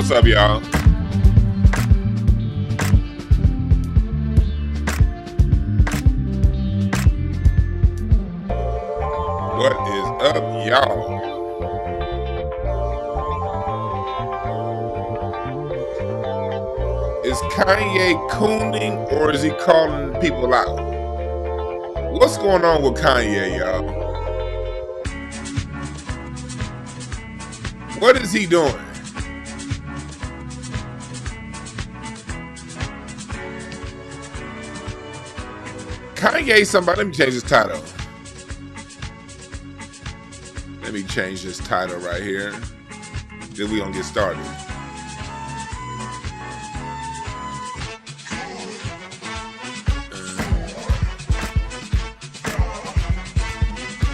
What's up, y'all? What is up, y'all? Is Kanye cooning or is he calling people out? What's going on with Kanye, y'all? What is he doing? Kanye somebody, let me change his title. Let me change this title right here. Then we gonna get started.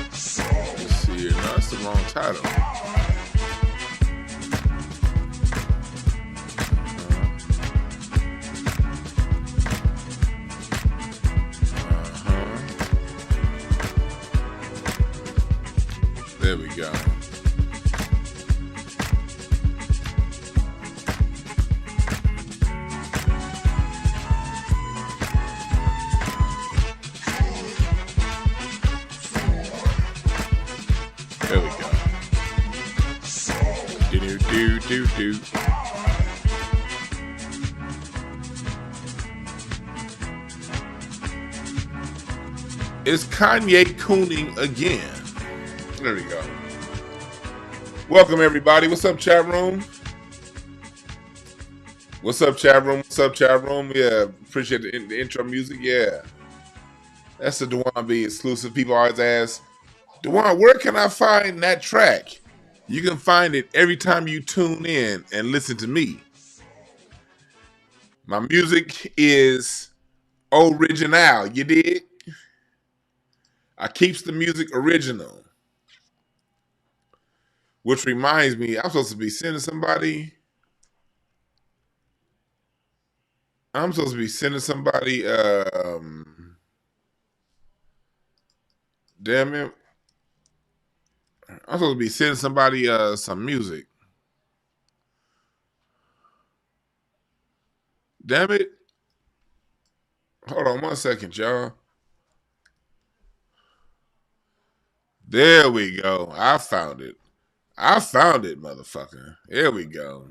Let's see here. No, that's the wrong title. There we go. There we go. Do. Is Kanye cooning again? There we go. Welcome, everybody. What's up, chat room? What's up, chat room? What's up, chat room? Yeah, appreciate the intro music. Yeah. That's the Dewan B exclusive. People always ask, Dewan, where can I find that track? You can find it every time you tune in and listen to me. My music is original. You dig? I keeps the music original. Which reminds me, I'm supposed to be sending somebody. Damn it. I'm supposed to be sending somebody some music. Damn it. Hold on 1 second, y'all. There we go. I found it, motherfucker. There we go.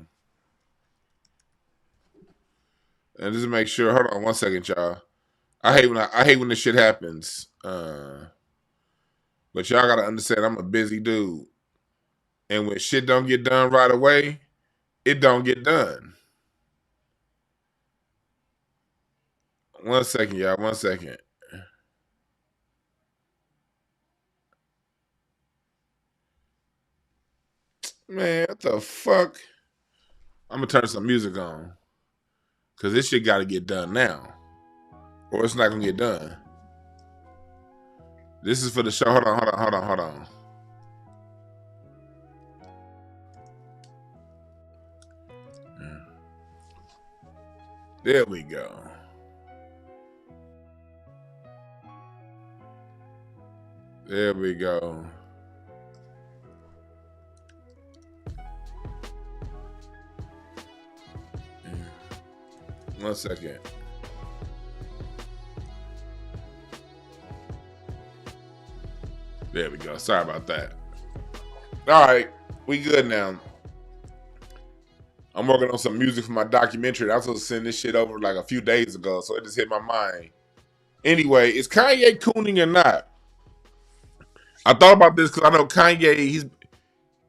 And just to make sure, hold on 1 second, y'all. I hate when this shit happens. But y'all gotta understand, I'm a busy dude. And when shit don't get done right away, it don't get done. 1 second, y'all. 1 second. Man, what the fuck? I'm gonna turn some music on. Cause this shit gotta get done now. Or it's not gonna get done. This is for the show. Hold on. There we go. There we go. Yeah. 1 second. There we go. Sorry about that. All right, we good now. I'm working on some music for my documentary. I was supposed to send this shit over like a few days ago, so it just hit my mind. Anyway, is Kanye cooning or not? I thought about this because I know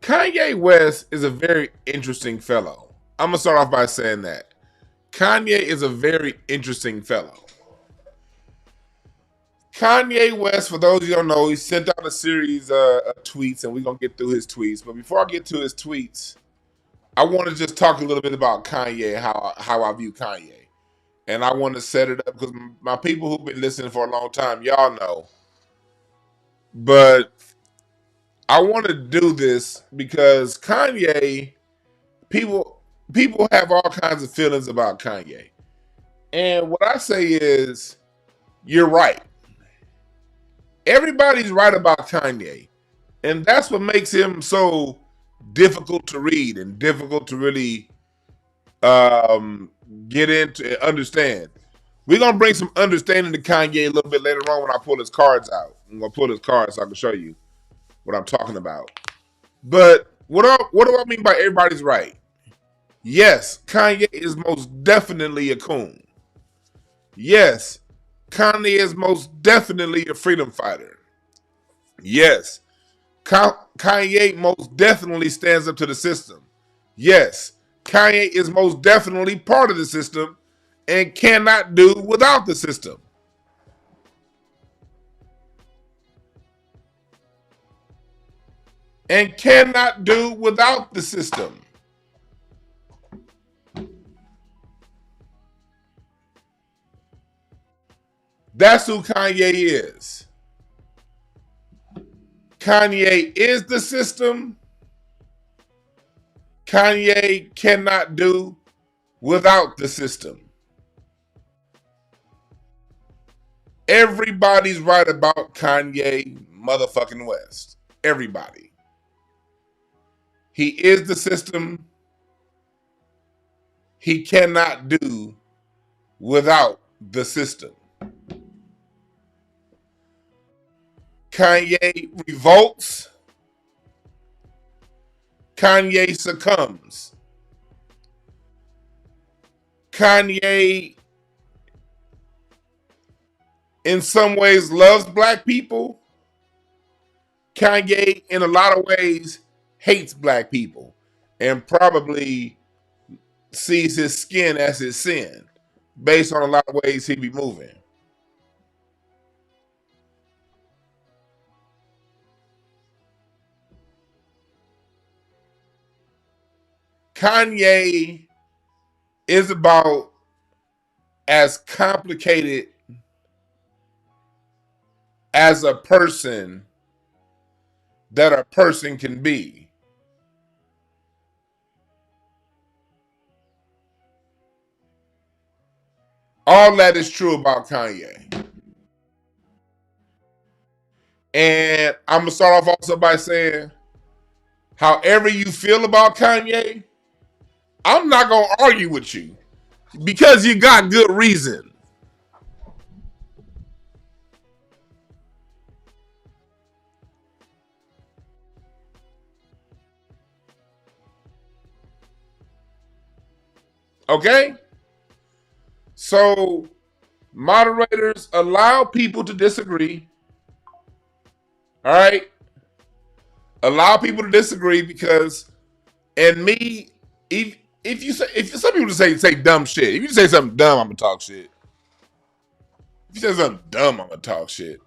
Kanye West is a very interesting fellow. I'm gonna start off by saying that Kanye is a very interesting fellow. Kanye West, for those of you who don't know, he sent out a series of tweets, and we're gonna get through his tweets. But before I get to his tweets, I want to just talk a little bit about Kanye, how I view Kanye. And I want to set it up because my people who've been listening for a long time, y'all know. But I want to do this because Kanye, people have all kinds of feelings about Kanye. And what I say is, you're right. Everybody's right about Kanye. And that's what makes him so difficult to read and difficult to really um, get into and understand. We're gonna bring some understanding to Kanye a little bit later on when I pull his cards out. I'm gonna pull his cards so I can show you what I'm talking about. But what do I mean by everybody's right? Yes, Kanye is most definitely a coon. Yes, Kanye is most definitely a freedom fighter. Yes, Kanye most definitely stands up to the system. Yes, Kanye is most definitely part of the system and cannot do without the system. And cannot do without the system. That's who Kanye is. Kanye is the system. Kanye cannot do without the system. Everybody's right about Kanye motherfucking West. Everybody. He is the system. He cannot do without the system. Kanye revolts. Kanye succumbs. Kanye, in some ways, loves black people. Kanye, in a lot of ways, hates black people and probably sees his skin as his sin based on a lot of ways he be moving. Kanye is about as complicated as a person that a person can be. All that is true about Kanye. And I'm going to start off also by saying, however you feel about Kanye, I'm not going to argue with you because you got good reason. Okay? So, moderators, allow people to disagree. All right? Allow people to disagree because, and me, if you say, if some people say dumb shit, if you say something dumb, I'm gonna talk shit. If you say something dumb, I'm gonna talk shit.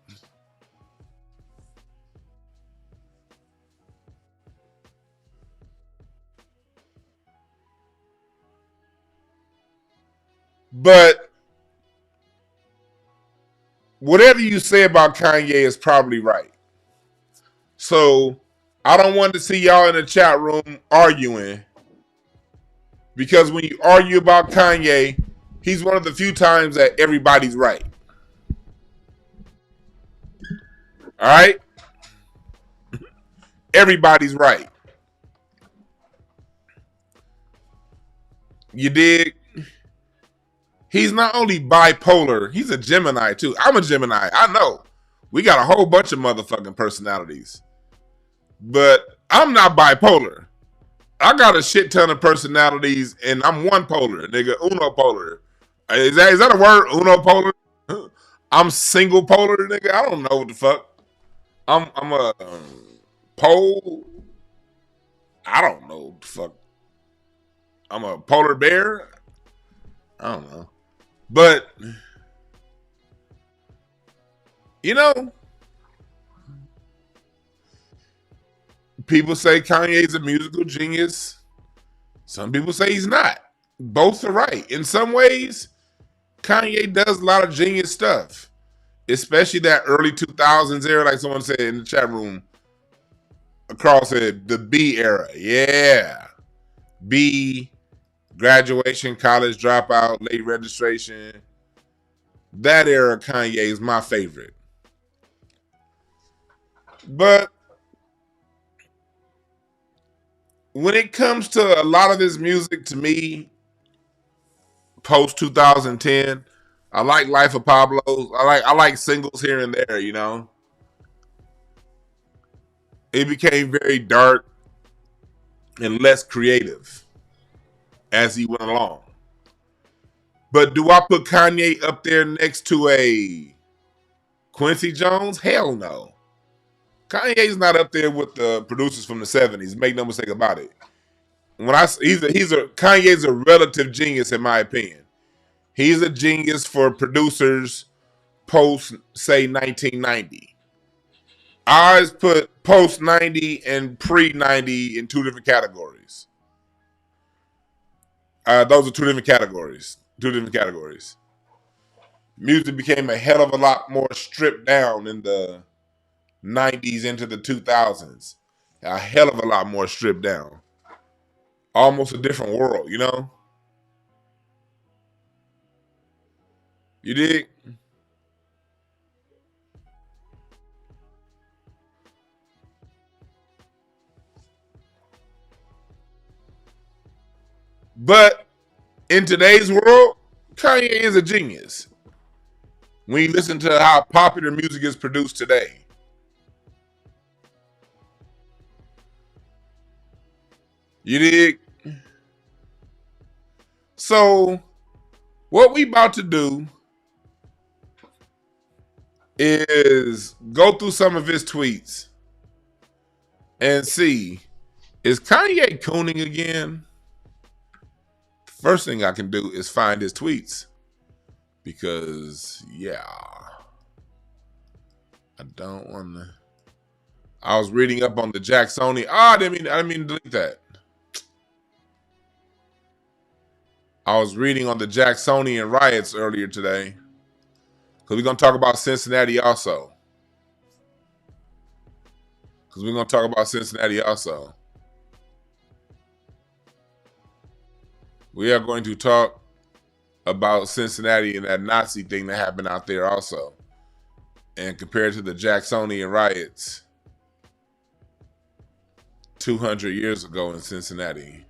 But whatever you say about Kanye is probably right. So I don't want to see y'all in the chat room arguing because when you argue about Kanye, he's one of the few times that everybody's right. All right? Everybody's right. You dig? He's not only bipolar, he's a Gemini too. I'm a Gemini. I know. We got a whole bunch of motherfucking personalities. But I'm not bipolar. I got a shit ton of personalities and I'm one polar, nigga. Uno polar. Is that a word? Uno polar? I'm single polar, nigga. I don't know what the fuck. I'm a pole. I don't know what the fuck. I'm a polar bear. I don't know. But you know, people say Kanye's a musical genius. Some people say he's not. Both are right. In some ways, Kanye does a lot of genius stuff, especially that early 2000s era, like someone said in the chat room, across it, the B era. Yeah. B, graduation, college dropout, late registration. That era of Kanye is my favorite. But when it comes to a lot of his music, to me, post 2010. I like Life of Pablo. I like singles here and there, you know. It became very dark and less creative as he went along. But do I put Kanye up there next to a Quincy Jones? Hell no. Kanye's not up there with the producers from the 70s. Make no mistake about it. Kanye's a relative genius in my opinion. He's a genius for producers post, say, 1990. I always put post 90 and pre 90 in two different categories. Those are two different categories. Music became a hell of a lot more stripped down in the 90s into the 2000s. A hell of a lot more stripped down. Almost a different world, you know? You dig? But in today's world, Kanye is a genius. When you listen to how popular music is produced today. You dig? So, what we about to do is go through some of his tweets and see, is Kanye cooning again? The first thing I can do is find his tweets. Because, yeah. I don't want to. I was reading up on the Jacksoni. I didn't mean to delete that. I was reading on the Jacksonian riots earlier today. Because we're going to talk about Cincinnati also. We are going to talk about Cincinnati and that Nazi thing that happened out there also. And compared to the Jacksonian riots 200 years ago in Cincinnati.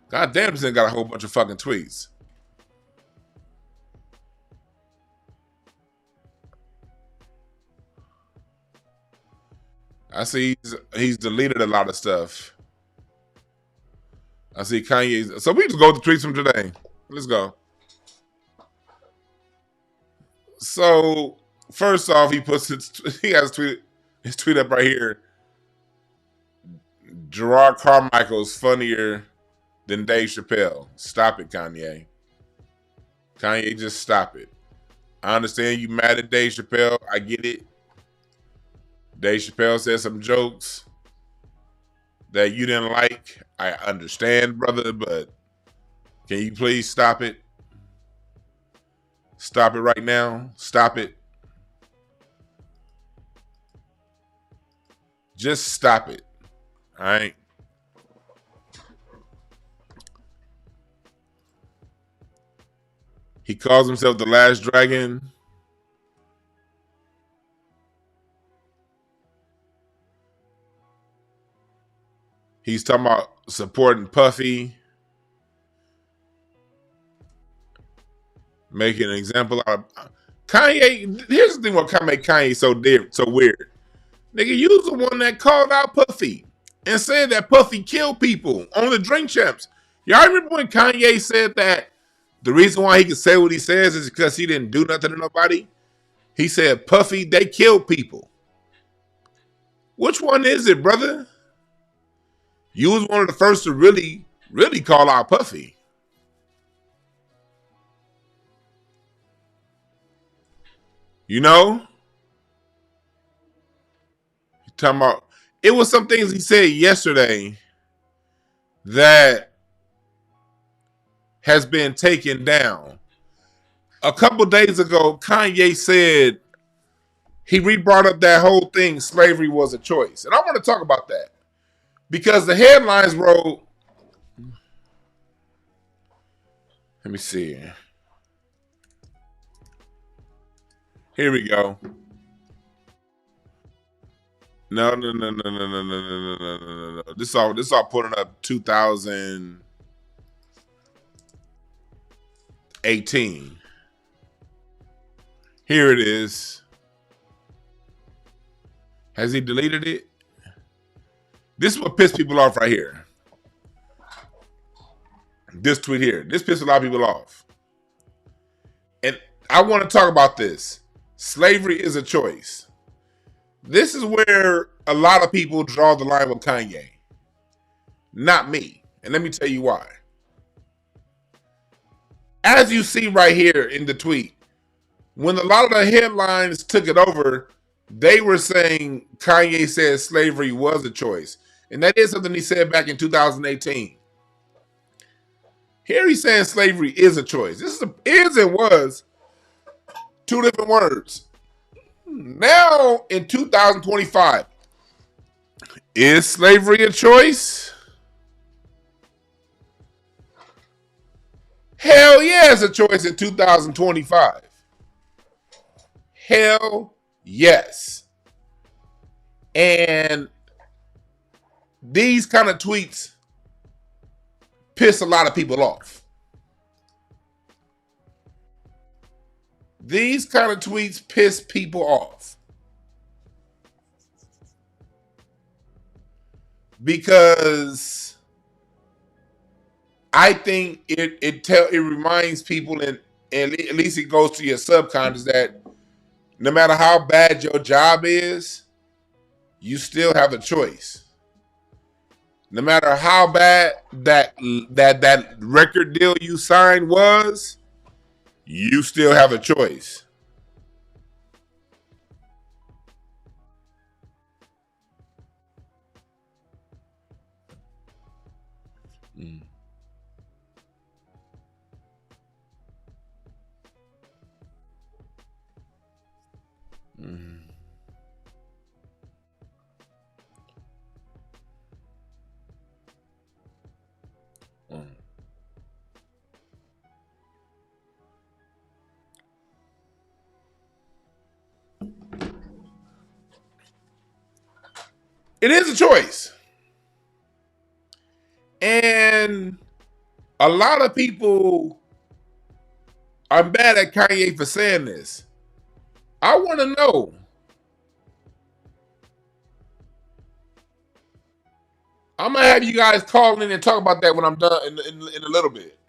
God damn, this thing got a whole bunch of fucking tweets. I see he's deleted a lot of stuff. I see Kanye's. So we just go to tweets from today. Let's go. So first off, he has his tweet up right here. Gerard Carmichael's funnier than Dave Chappelle. Stop it, Kanye. Kanye, just stop it. I understand you mad at Dave Chappelle. I get it. Dave Chappelle said some jokes that you didn't like. I understand, brother, but can you please stop it? Stop it right now. Stop it. Just stop it. All right? He calls himself the last dragon. He's talking about supporting Puffy. Making an example out of Kanye. Here's the thing what make Kanye so weird. Nigga, you was the one that called out Puffy and said that Puffy killed people on the Drink Champs. Y'all remember when Kanye said that the reason why he can say what he says is because he didn't do nothing to nobody? He said, Puffy, they killed people. Which one is it, brother? You was one of the first to really, really call out Puffy. You know? You're talking about, it was some things he said yesterday that has been taken down. A couple days ago, Kanye said he re-brought up that whole thing, slavery was a choice. And I want to talk about that. Because the headlines wrote, let me see. Here we go. No. This all putting up 2000. 18. Here it is. Has he deleted it? This is what pissed people off right here. This tweet here. This pissed a lot of people off. And I want to talk about this. Slavery is a choice. This is where a lot of people draw the line with Kanye. Not me. And let me tell you why. As you see right here in the tweet, when a lot of the headlines took it over, they were saying Kanye said slavery was a choice. And that is something he said back in 2018. Here he's saying slavery is a choice. This is and was two different words. Now in 2025, is slavery a choice? Hell yeah, it's a choice in 2025. Hell yes. And these kind of tweets piss a lot of people off. These kind of tweets piss people off. Because I think it reminds people, and at least it goes to your subconscious, that no matter how bad your job is, you still have a choice. No matter how bad that record deal you signed was, you still have a choice. Mm. Mm. Mm. It is a choice. And a lot of people are mad at Kanye for saying this. I want to know, I'm going to have you guys call in and talk about that when I'm done in a little bit.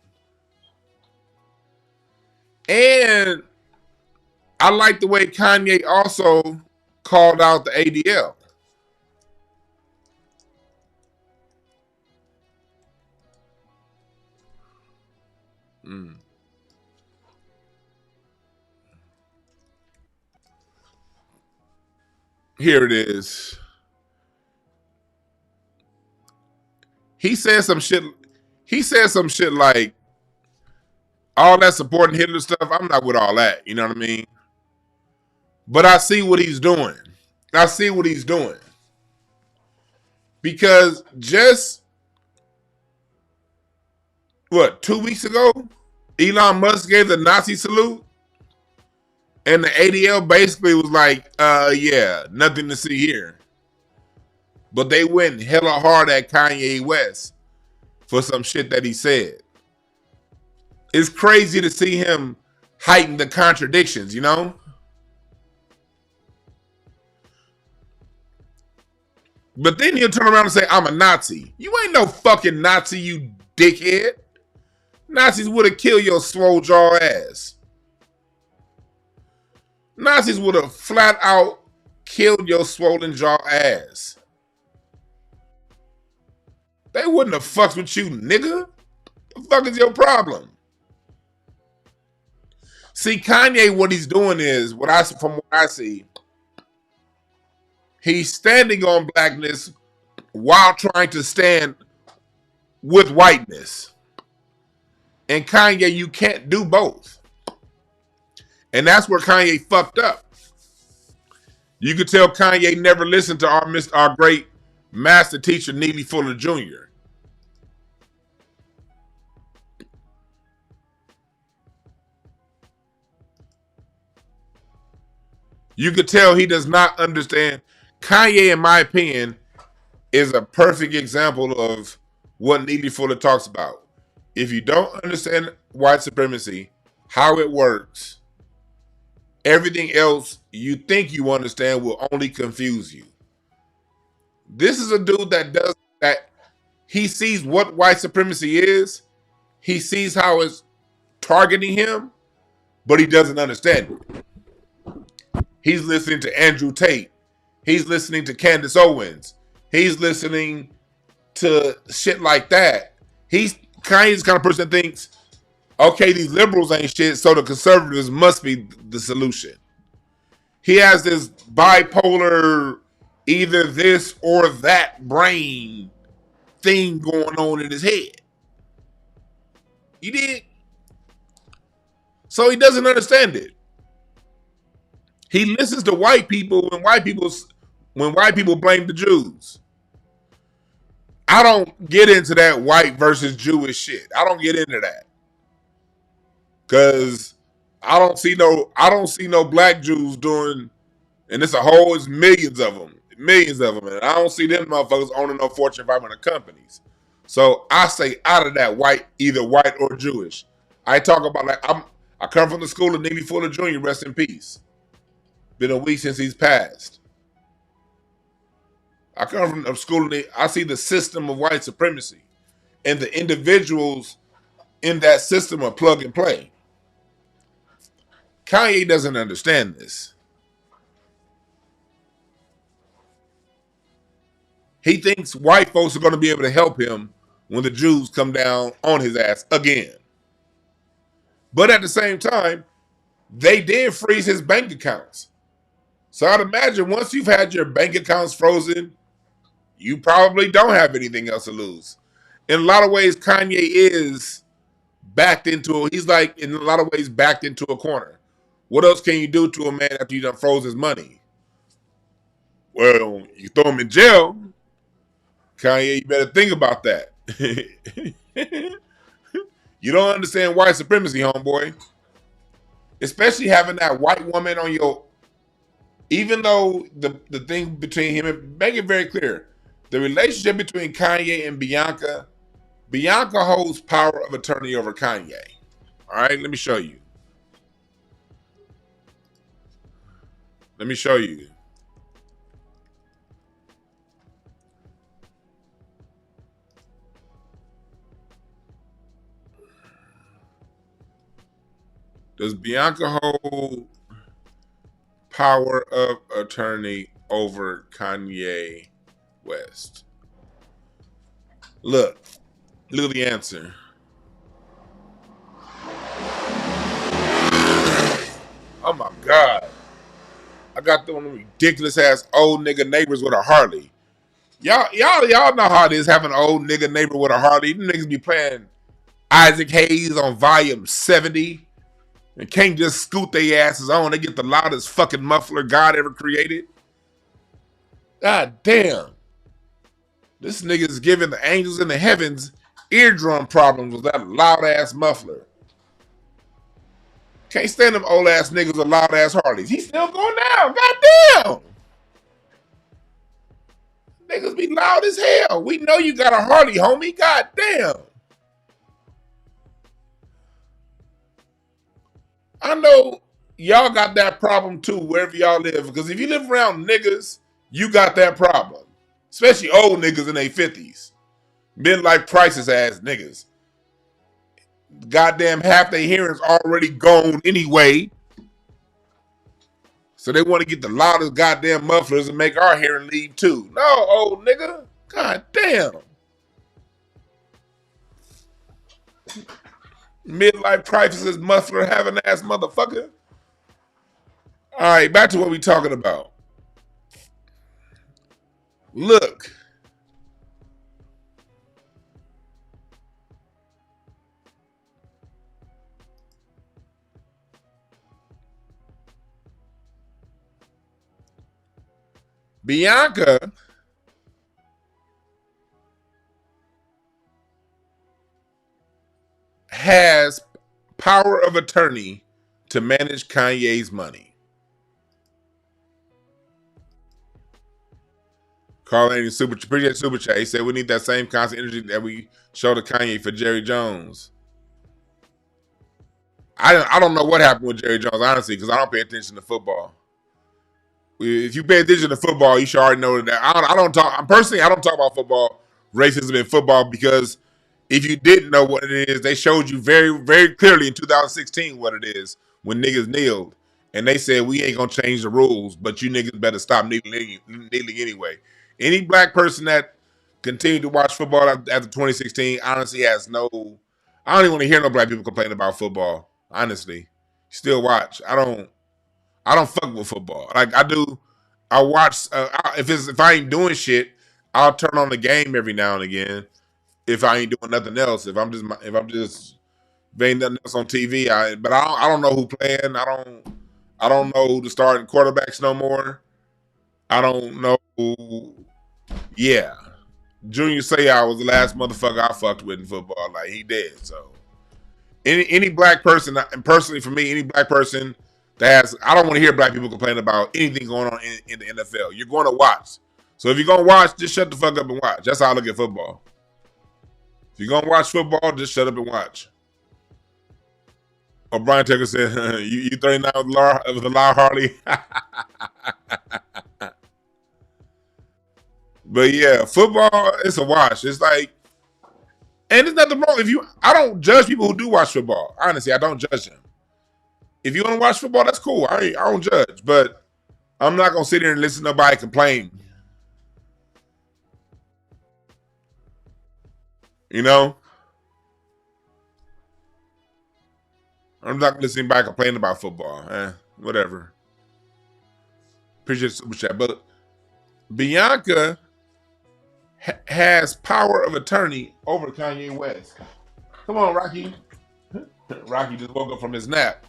And I like the way Kanye also called out the ADL. Mm. Here it is. He said some shit. He said some shit like, all that supporting Hitler stuff, I'm not with all that. You know what I mean? But I see what he's doing. I see what he's doing. Because just, 2 weeks ago, Elon Musk gave the Nazi salute. And the ADL basically was like, yeah, nothing to see here. But they went hella hard at Kanye West for some shit that he said. It's crazy to see him heighten the contradictions, you know? But then he'll turn around and say, I'm a Nazi. You ain't no fucking Nazi, you dickhead. Nazis would have killed your swole jaw ass. Nazis would have flat out killed your swollen jaw ass. They wouldn't have fucked with you, nigga. The fuck is your problem? See, Kanye, what he's doing is, from what I see, he's standing on blackness while trying to stand with whiteness. And Kanye, you can't do both. And that's where Kanye fucked up. You could tell Kanye never listened to our great master teacher, Neely Fuller Jr. You could tell he does not understand. Kanye, in my opinion, is a perfect example of what Neely Fuller talks about. If you don't understand white supremacy, how it works. Everything else you think you understand will only confuse you. This is a dude that does that. He sees what white supremacy is. He sees how it's targeting him, but he doesn't understand it. He's listening to Andrew Tate. He's listening to Candace Owens. He's listening to shit like that. Kanye's the kind of person that thinks, okay, these liberals ain't shit, so the conservatives must be the solution. He has this bipolar, either this or that brain thing going on in his head. You did? So he doesn't understand it. He listens to white people when white people blame the Jews. I don't get into that white versus Jewish shit. I don't get into that. Cause I don't see no black Jews doing, and it's millions of them. And I don't see them motherfuckers owning no Fortune 500 companies. So I say out of that either white or Jewish. I talk about I come from the school of Neely Fuller Jr., rest in peace. Been a week since he's passed. I come from a school I see the system of white supremacy. And the individuals in that system are plug and play. Kanye doesn't understand this. He thinks white folks are going to be able to help him when the Jews come down on his ass again. But at the same time, they did freeze his bank accounts. So I'd imagine once you've had your bank accounts frozen, you probably don't have anything else to lose. In a lot of ways, Kanye is he's like, in a lot of ways, backed into a corner. What else can you do to a man after you done froze his money? Well, you throw him in jail. Kanye, you better think about that. You don't understand white supremacy, homeboy. Especially having that white woman on your... Even though the thing between him, and make it very clear, the relationship between Kanye and Bianca holds power of attorney over Kanye. All right, let me show you. Does Bianca hold power of attorney over Kanye West? Look at the answer. Oh my God. I got them ridiculous ass old nigga neighbors with a Harley. Y'all know how it is having an old nigga neighbor with a Harley. Them niggas be playing Isaac Hayes on volume 70 and can't just scoot their asses on. They get the loudest fucking muffler God ever created. God damn. This nigga is giving the angels in the heavens eardrum problems with that loud ass muffler. Can't stand them old ass niggas with loud ass Harleys. He's still going down. God damn. Niggas be loud as hell. We know you got a Harley, homie. God damn. I know y'all got that problem too, wherever y'all live. Because if you live around niggas, you got that problem. Especially old niggas in their 50s. Midlife crisis ass niggas. Goddamn, half their hearing's already gone anyway. So they want to get the loudest goddamn mufflers and make our hearing leave too. No, old nigga. God damn. Midlife crisis muffler having ass motherfucker. All right, back to what we talking about. Look. Bianca has power of attorney to manage Kanye's money. Carl Anthony appreciate Super Chat. He said we need that same constant energy that we show to Kanye for Jerry Jones. I don't know what happened with Jerry Jones, honestly, because I don't pay attention to football. If you pay attention to football, you should already know that. I don't talk. Personally, I don't talk about football, racism in football, because if you didn't know what it is, they showed you very, very clearly in 2016 what it is when niggas kneeled and they said we ain't gonna change the rules, but you niggas better stop kneeling anyway. Any black person that continued to watch football after 2016 honestly has no. I don't even want to hear no black people complain about football. Honestly, still watch. I don't fuck with football. Like I do, I watch. If I ain't doing shit, I'll turn on the game every now and again. If I ain't doing nothing else, if I'm just there ain't nothing else on TV. I don't know who playing. I don't know who the starting quarterbacks no more. I don't know. Yeah, Junior Seau was the last motherfucker I fucked with in football. Like he dead. So any black person, and personally for me, any black person that has, I don't want to hear black people complain about anything going on in the NFL. You're going to watch. So if you're going to watch, just shut the fuck up and watch. That's how I look at football. If you're going to watch football, just shut up and watch. Or Brian Tucker said, you 39 with the Law Harley. But yeah, football, it's a watch. It's like, and there's nothing wrong. I don't judge people who do watch football. Honestly, I don't judge them. If you want to watch football, that's cool. I don't judge. But I'm not going to sit here and listen to nobody complain. You know? I'm not going to listen to anybody complain about football. Whatever. Appreciate the super chat. But Bianca has power of attorney over Kanye West. Come on, Rocky. Rocky just woke up from his nap.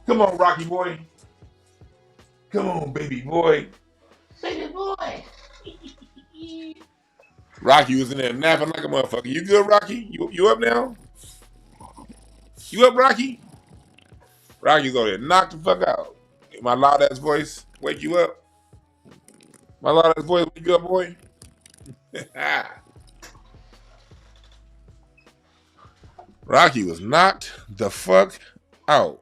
Come on, Rocky boy. Come on, baby boy. Baby boy. Rocky was in there napping like a motherfucker. You good, Rocky? You up now? You up, Rocky? Rocky's over there. Knock the fuck out. My loud ass voice wake you up? My loud ass voice wake you up, boy? Rocky was knocked the fuck out.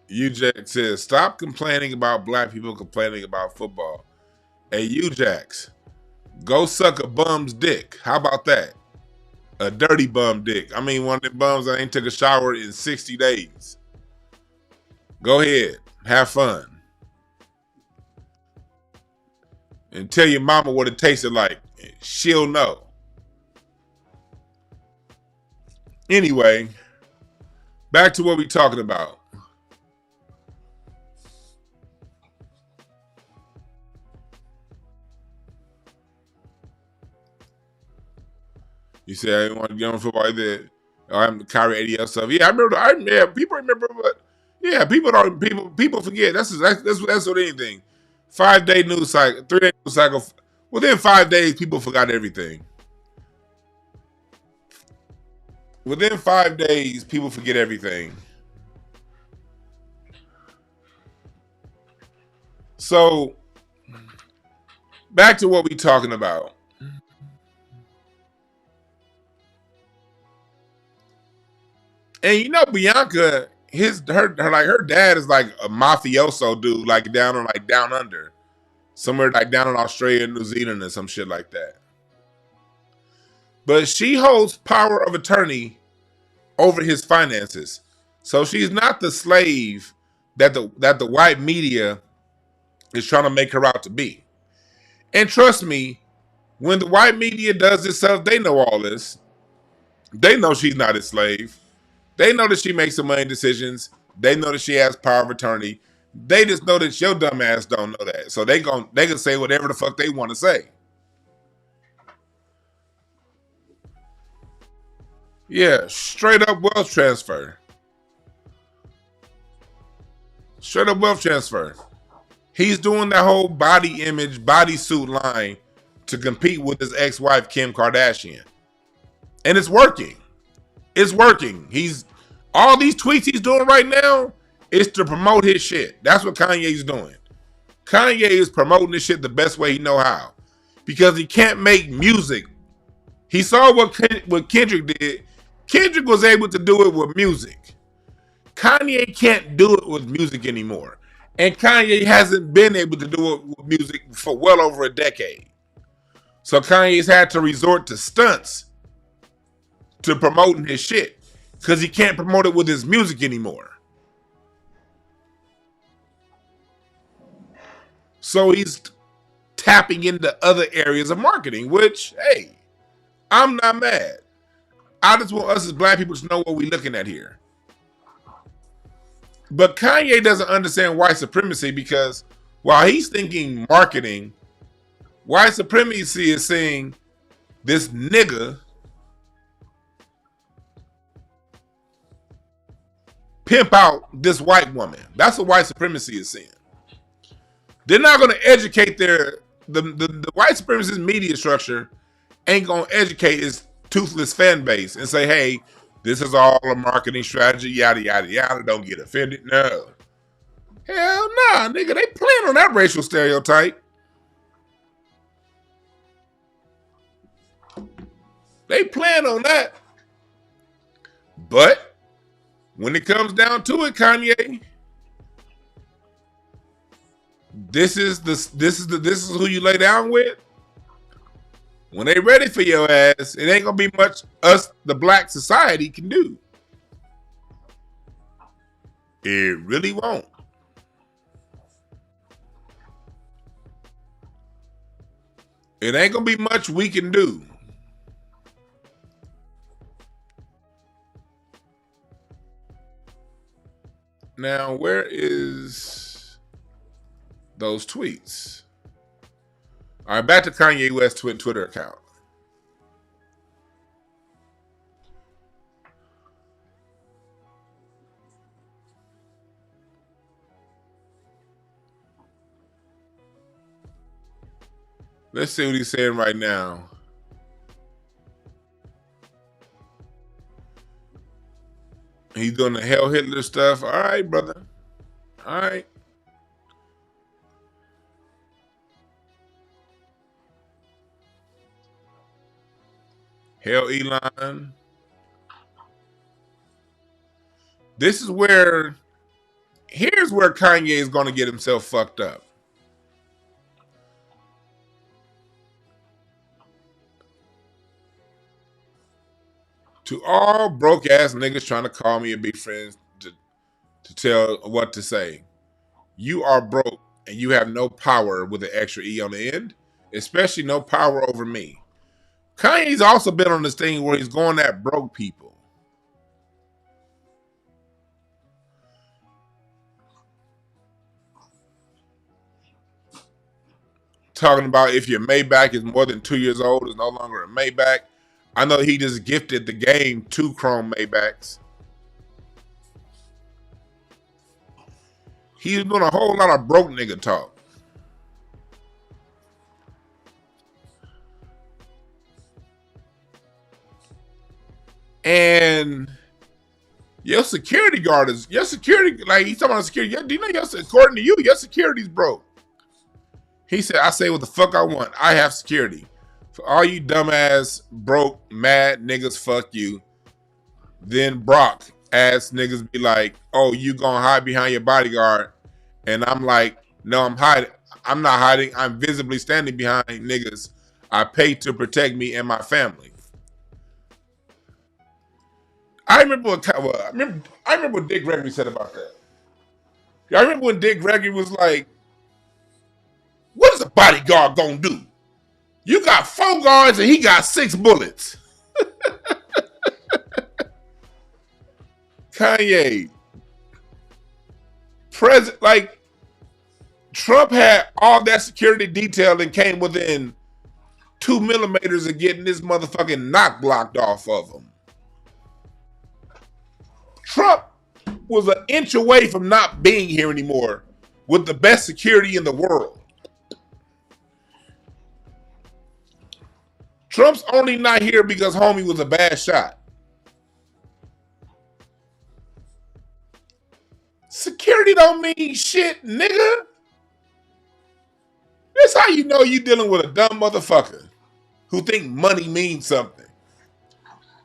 UJax says, stop complaining about black people complaining about football. Hey, UJax, go suck a bum's dick. How about that? A dirty bum dick. I mean, one of them bums that ain't took a shower in 60 days. Go ahead. Have fun. And tell your mama what it tasted like. She'll know. Anyway, back to what we talking about. You say I didn't want to get on football either. I'm the Kyrie ADL stuff. Yeah, I remember. People remember, but yeah, people forget. That's what anything. 5-day news cycle, 3-day news cycle. Within 5 days, people forgot everything. Within 5 days, people forget everything. So, back to what we talking about. And you know, Bianca, her dad is like a mafioso dude, like down under, somewhere like down in Australia, New Zealand, or some shit like that. But she holds power of attorney over his finances, so she's not the slave that the white media is trying to make her out to be. And trust me, when the white media does this stuff, they know all this. They know she's not a slave. They know that she makes some money decisions. They know that she has power of attorney. They just know that your dumb ass don't know that. So they can say whatever the fuck they want to say. Yeah, straight up wealth transfer. Straight up wealth transfer. He's doing that whole body image, bodysuit line to compete with his ex-wife, Kim Kardashian. And it's working. It's working. All these tweets he's doing right now is to promote his shit. That's what Kanye's doing. Kanye is promoting this shit the best way he know how. Because he can't make music. He saw what Kendrick did. Kendrick was able to do it with music. Kanye can't do it with music anymore. And Kanye hasn't been able to do it with music for well over a decade. So Kanye's had to resort to stunts to promoting his shit. Because he can't promote it with his music anymore. So he's tapping into other areas of marketing, which, hey, I'm not mad. I just want us as black people to know what we're looking at here. But Kanye doesn't understand white supremacy because while he's thinking marketing, white supremacy is saying this nigga pimp out this white woman. That's what white supremacy is saying. They're not going to educate the white supremacist media structure ain't going to educate its toothless fan base and say, hey, this is all a marketing strategy, yada, yada, yada. Don't get offended. No. Hell nah, nigga. They playing on that racial stereotype. They playing on that. But when it comes down to it, Kanye, this is who you lay down with. When they ready for your ass, it ain't gonna be much us, the black society, can do. It really won't. It ain't gonna be much we can do. Now, where is those tweets? All right, back to Kanye West's Twitter account. Let's see what he's saying right now. He's doing the Hell Hitler stuff. All right, brother. All right. Hell Elon. This is where, here's where Kanye is going to get himself fucked up. To all broke ass niggas trying to call me and be friends to tell what to say. You are broke and you have no power with an extra E on the end, especially no power over me. Kanye's also been on this thing where he's going at broke people. Talking about if your Maybach is more than 2 years old, it's no longer a Maybach. I know he just gifted the game 2 chrome Maybachs. He's doing a whole lot of broke nigga talk. And your security guard is, your security, like he's talking about security. Do you know, according to you, your security's broke. He said, I say what the fuck I want. I have security. For all you dumbass, broke, mad niggas, fuck you. Then Brock ass niggas be like, oh, you gonna hide behind your bodyguard. And I'm like, no, I'm hiding. I'm not hiding. I'm visibly standing behind niggas I pay to protect me and my family. I remember what Dick Gregory said about that. I remember when Dick Gregory was like, what is a bodyguard gonna do? You got 4 guards and he got 6 bullets. Kanye, like Trump had all that security detail and came within 2 millimeters of getting this motherfucking knock blocked off of him. Trump was an inch away from not being here anymore with the best security in the world. Trump's only not here because homie was a bad shot. Security don't mean shit, nigga. how you know you dealing with a dumb motherfucker who think money means something.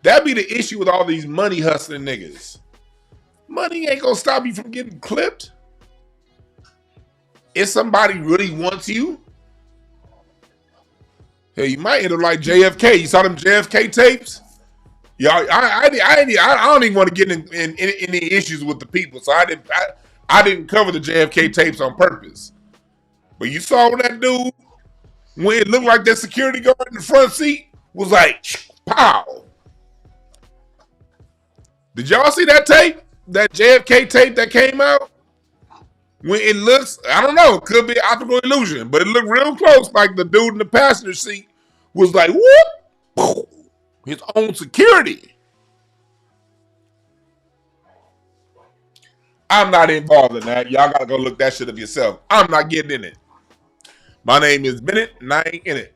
That be the issue with all these money hustling niggas. Money ain't gonna stop you from getting clipped. If somebody really wants you, hell, you might end up like JFK. You saw them JFK tapes? Yeah, I don't even want to get in any issues with the people, so I didn't cover the JFK tapes on purpose. But you saw when that dude, when it looked like that security guard in the front seat was like, pow. Did y'all see that tape? That JFK tape that came out? When it looks, I don't know, it could be optical illusion, but it looked real close, like the dude in the passenger seat was like, whoop, his own security. I'm not involved in that. Y'all gotta go look that shit up yourself. I'm not getting in it. My name is Bennett, and I ain't in it.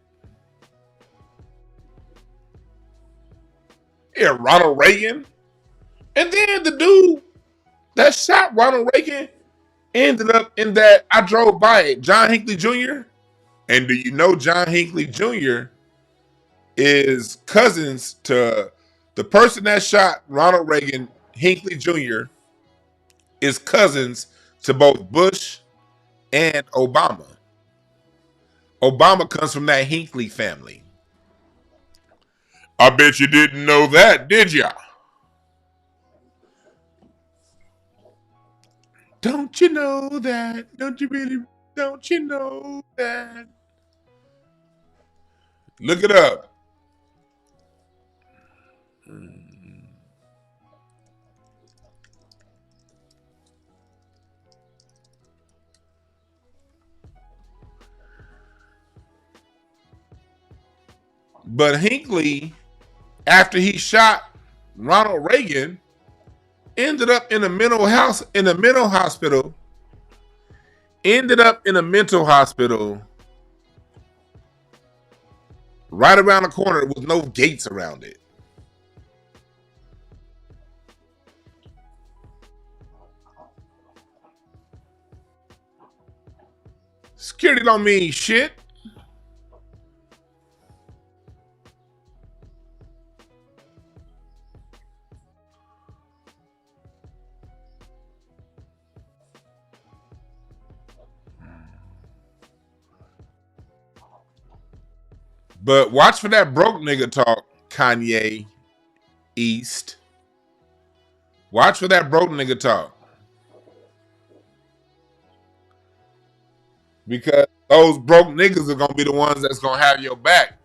Yeah, Ronald Reagan. And then the dude that shot Ronald Reagan ended up in that, I drove by it, John Hinckley Jr. And do you know John Hinckley Jr. is cousins to the person that shot Ronald Reagan? Hinckley Jr. is cousins to both Bush and Obama. Obama comes from that Hinckley family. I bet you didn't know that, did ya? Don't you know that? Don't you know that? Look it up. But Hinckley, after he shot Ronald Reagan, ended up in a mental hospital. Ended up in a mental hospital right around the corner with no gates around it. Security don't mean shit. But watch for that broke nigga talk, Kanye East. Watch for that broke nigga talk. Because those broke niggas are going to be the ones that's going to have your back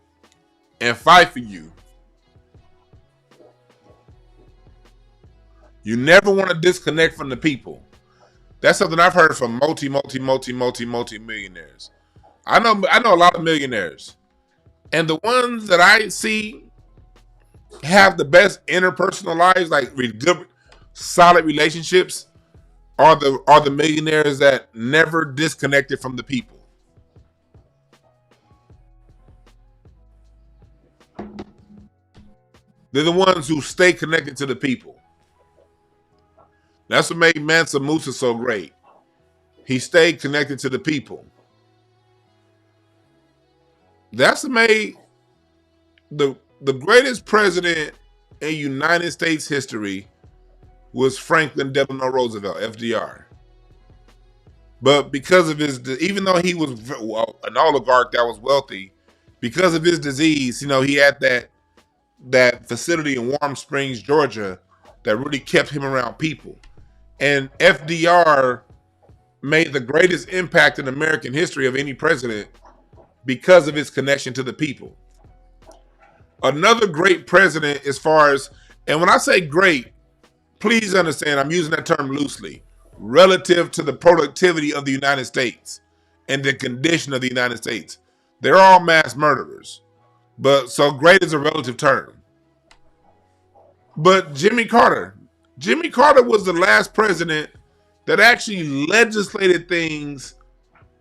and fight for you. You never want to disconnect from the people. That's something I've heard from multi-millionaires. I know a lot of millionaires. And the ones that I see have the best interpersonal lives, like good, solid relationships, are the millionaires that never disconnected from the people. They're the ones who stay connected to the people. That's what made Mansa Musa so great. He stayed connected to the people. That's what made the greatest president in United States history was Franklin Delano Roosevelt, FDR. But because of even though he was an oligarch that was wealthy, because of his disease, he had that facility in Warm Springs, Georgia, that really kept him around people. And FDR made the greatest impact in American history of any president because of his connection to the people. Another great president as far as, and when I say great, please understand I'm using that term loosely, relative to the productivity of the United States and the condition of the United States. They're all mass murderers. But so great is a relative term. But Jimmy Carter was the last president that actually legislated things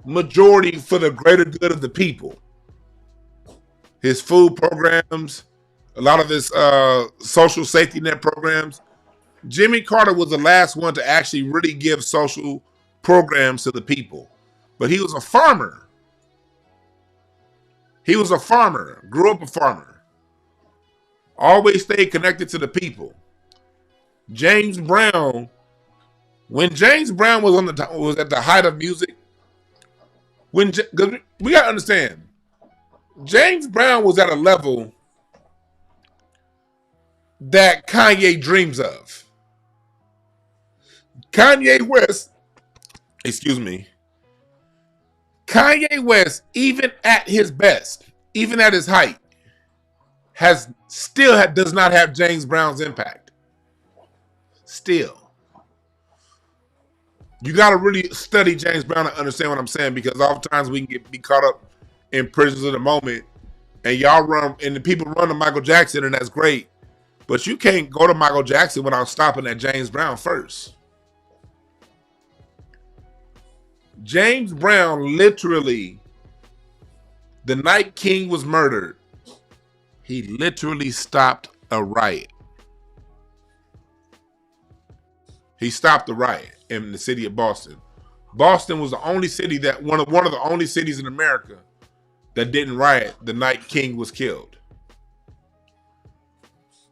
majority for the greater good of the people. His food programs, a lot of his social safety net programs. Jimmy Carter was the last one to actually really give social programs to the people. But he was a farmer. He was a farmer, grew up a farmer, always stayed connected to the people. James Brown, when James Brown was at the height of music, we gotta understand, James Brown was at a level that Kanye dreams of. Kanye West, Kanye West, even at his best, even at his height, does not have James Brown's impact. Still. You got to really study James Brown to understand what I'm saying, because oftentimes we can be caught up in prisons of the moment, and the people run to Michael Jackson, and that's great. But you can't go to Michael Jackson without stopping at James Brown first. James Brown literally, the night King was murdered, he literally stopped a riot. He stopped the riot in the city of Boston. Boston was the only city one of the only cities in America that didn't riot the night King was killed.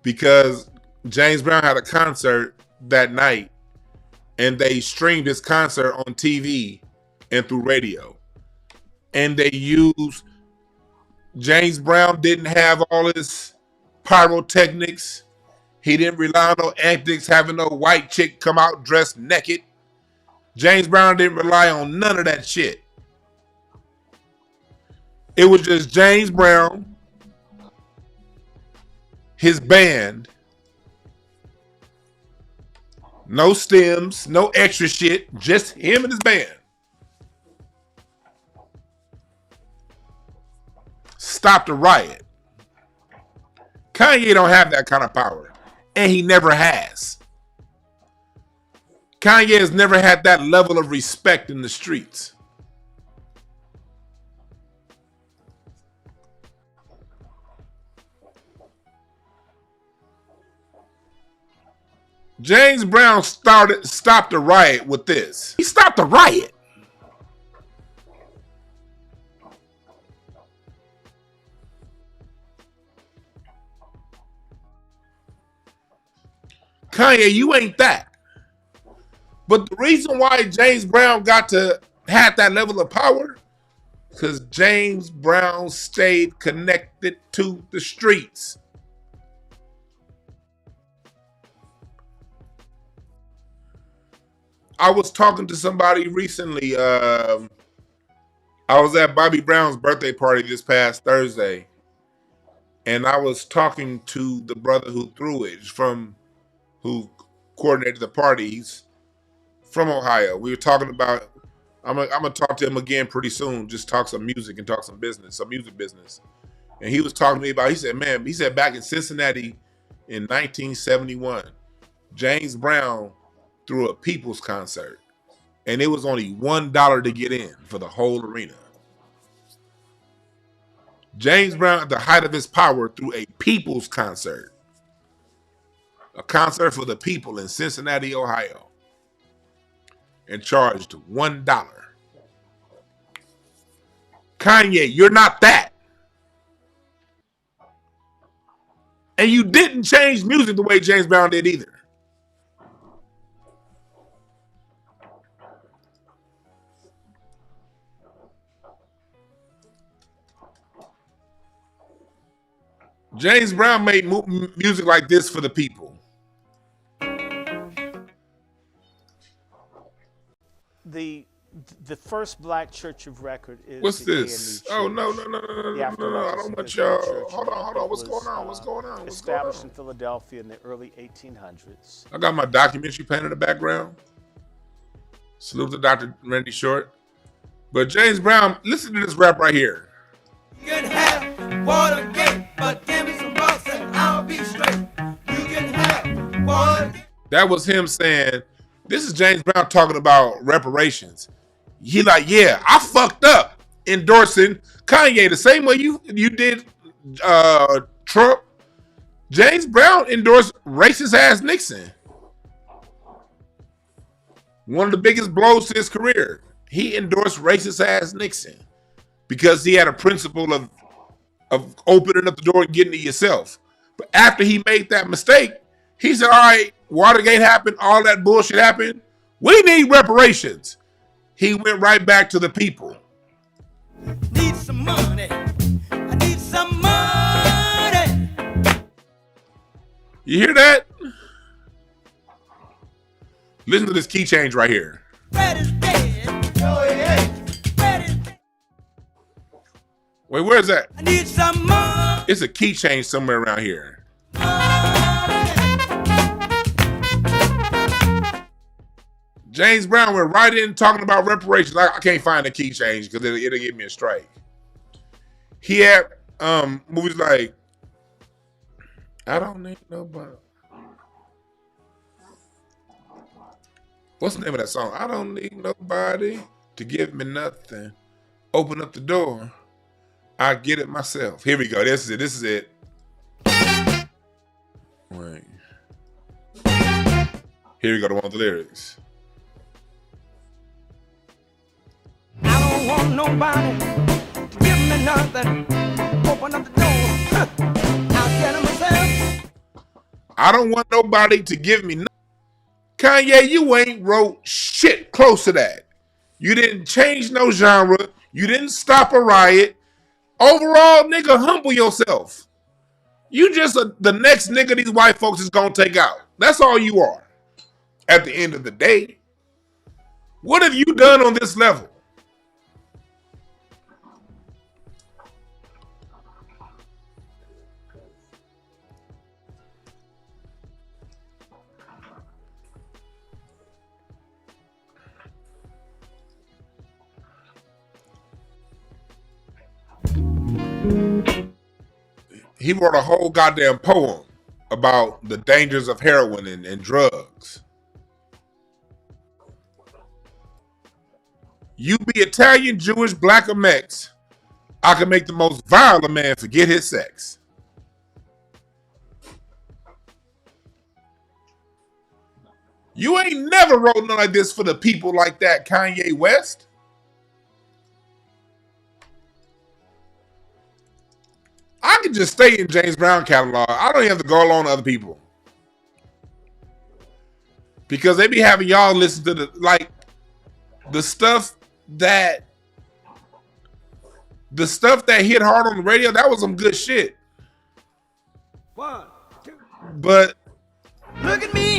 Because James Brown had a concert that night, and they streamed his concert on TV and through radio. And they used, James Brown didn't have all his pyrotechnics. He didn't rely on no antics, having no white chick come out dressed naked. James Brown didn't rely on none of that shit. It was just James Brown, his band, no stems, no extra shit, just him and his band. Stopped a riot. Kanye don't have that kind of power, and he never has. Kanye has never had that level of respect in the streets. James Brown stopped a riot with this. He stopped a riot. Kanye, you ain't that. But the reason why James Brown had that level of power, because James Brown stayed connected to the streets. I was talking to somebody recently. I was at Bobby Brown's birthday party this past Thursday, and I was talking to the brother who threw it, who coordinated the parties from Ohio. We were talking about, I'm gonna talk to him again pretty soon, just talk some music and talk some music business. And he was talking to me about, he said back in Cincinnati in 1971, James Brown threw a people's concert, and it was only $1 to get in for the whole arena. James Brown, at the height of his power, threw a people's concert. A concert for the people in Cincinnati, Ohio, and charged $1. Kanye, you're not that. And you didn't change music the way James Brown did either. James Brown made music like this for the people. The first black church of record is What's this? Oh, no. I don't want y'all. Hold on. What's going on? Established in Philadelphia in the early 1800s. I got my documentary playing in the background. Salute to Dr. Randy Short. But James Brown, listen to this rap right here. You can have Watergate, but give me some rocks and I'll be straight. You can have Watergate. That was him saying, this is James Brown talking about reparations. He like, yeah, I fucked up endorsing Kanye the same way you did Trump. James Brown endorsed racist ass Nixon. One of the biggest blows to his career. He endorsed racist ass Nixon because he had a principle of of opening up the door and getting it yourself. But after he made that mistake, he said, all right, Watergate happened, all that bullshit happened. We need reparations. He went right back to the people. Need some money. I need some money. You hear that? Listen to this key change right here. Fred is dead. Oh, yeah. Fred is dead. Wait, where's that? I need some money. It's a key change somewhere around here. James Brown went right in talking about reparations. I can't find the key change because it'll give me a strike. He had movies like I Don't Need Nobody. What's the name of that song? I don't need nobody to give me nothing. Open up the door. I get it myself. Here we go. This is it. Wait. Here we go to one of the lyrics. I don't want nobody to give me nothing. Open up the door. I'll get it myself. I don't want nobody to give me nothing. Kanye, you ain't wrote shit close to that. You didn't change no genre. You didn't stop a riot. Overall, nigga, humble yourself. You just the next nigga these white folks is gonna take out. That's all you are. At the end of the day, what have you done on this level? He wrote a whole goddamn poem about the dangers of heroin and drugs. You be Italian, Jewish, black, or Mex, I can make the most violent man forget his sex. You ain't never wrote nothing like this for the people like that, Kanye West. I could just stay in James Brown catalog. I don't even have to go along to other people. Because they be having y'all listen to the stuff that hit hard on the radio. That was some good shit. 1, 2. But Look at me.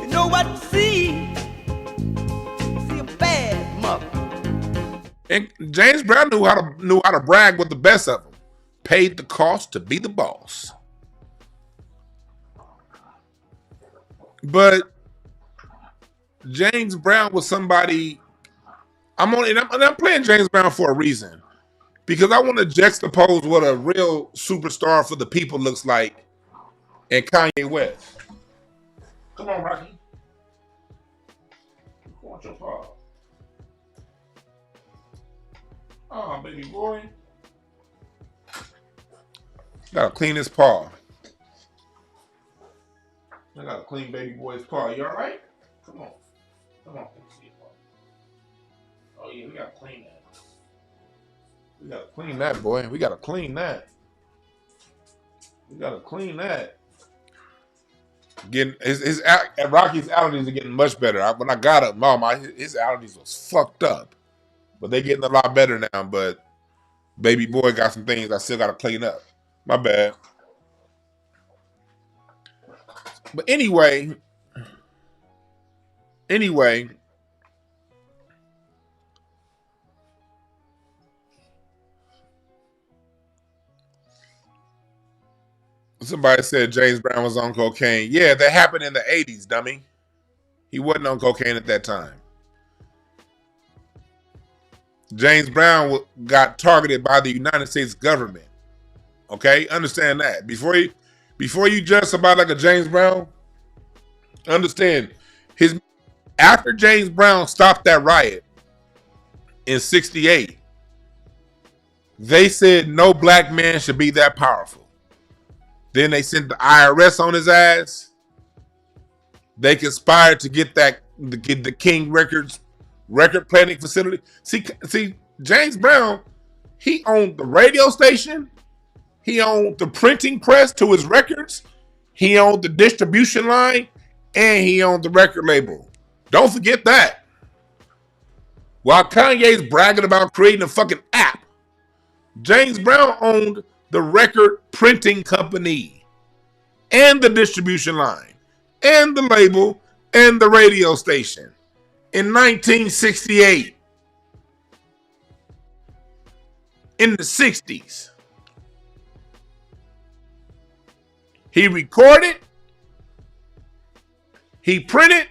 You know what to see. See a bad mother. and James Brown knew how to brag with the best of them. Paid the cost to be the boss. But James Brown was somebody. I'm playing James Brown for a reason, because I want to juxtapose what a real superstar for the people looks like and Kanye West. Come on, Rocky. Want your paw? Oh, baby boy. Gotta clean his paw. I gotta clean baby boy's paw. You alright? Come on. Come on. Oh yeah, we gotta clean that. We gotta clean that, boy. We gotta clean that. We gotta clean that. Getting Rocky's allergies are getting much better. When I got him, his allergies was fucked up, but they getting a lot better now. But baby boy got some things I still gotta clean up. My bad. But anyway, somebody said James Brown was on cocaine. Yeah, that happened in the 80s, dummy. He wasn't on cocaine at that time. James Brown got targeted by the United States government. Okay, understand that. Before you judge somebody like a James Brown, understand after James Brown stopped that riot in '68, they said no black man should be that powerful. Then they sent the IRS on his ass. They conspired to get the King Records record planning facility. See, James Brown, He owned the radio station. He owned the printing press to his records. He owned the distribution line. And he owned the record label. Don't forget that. While Kanye's bragging about creating a fucking app, James Brown owned the record printing company and the distribution line and the label and the radio station. In 1968, in the 60s, he recorded, he printed,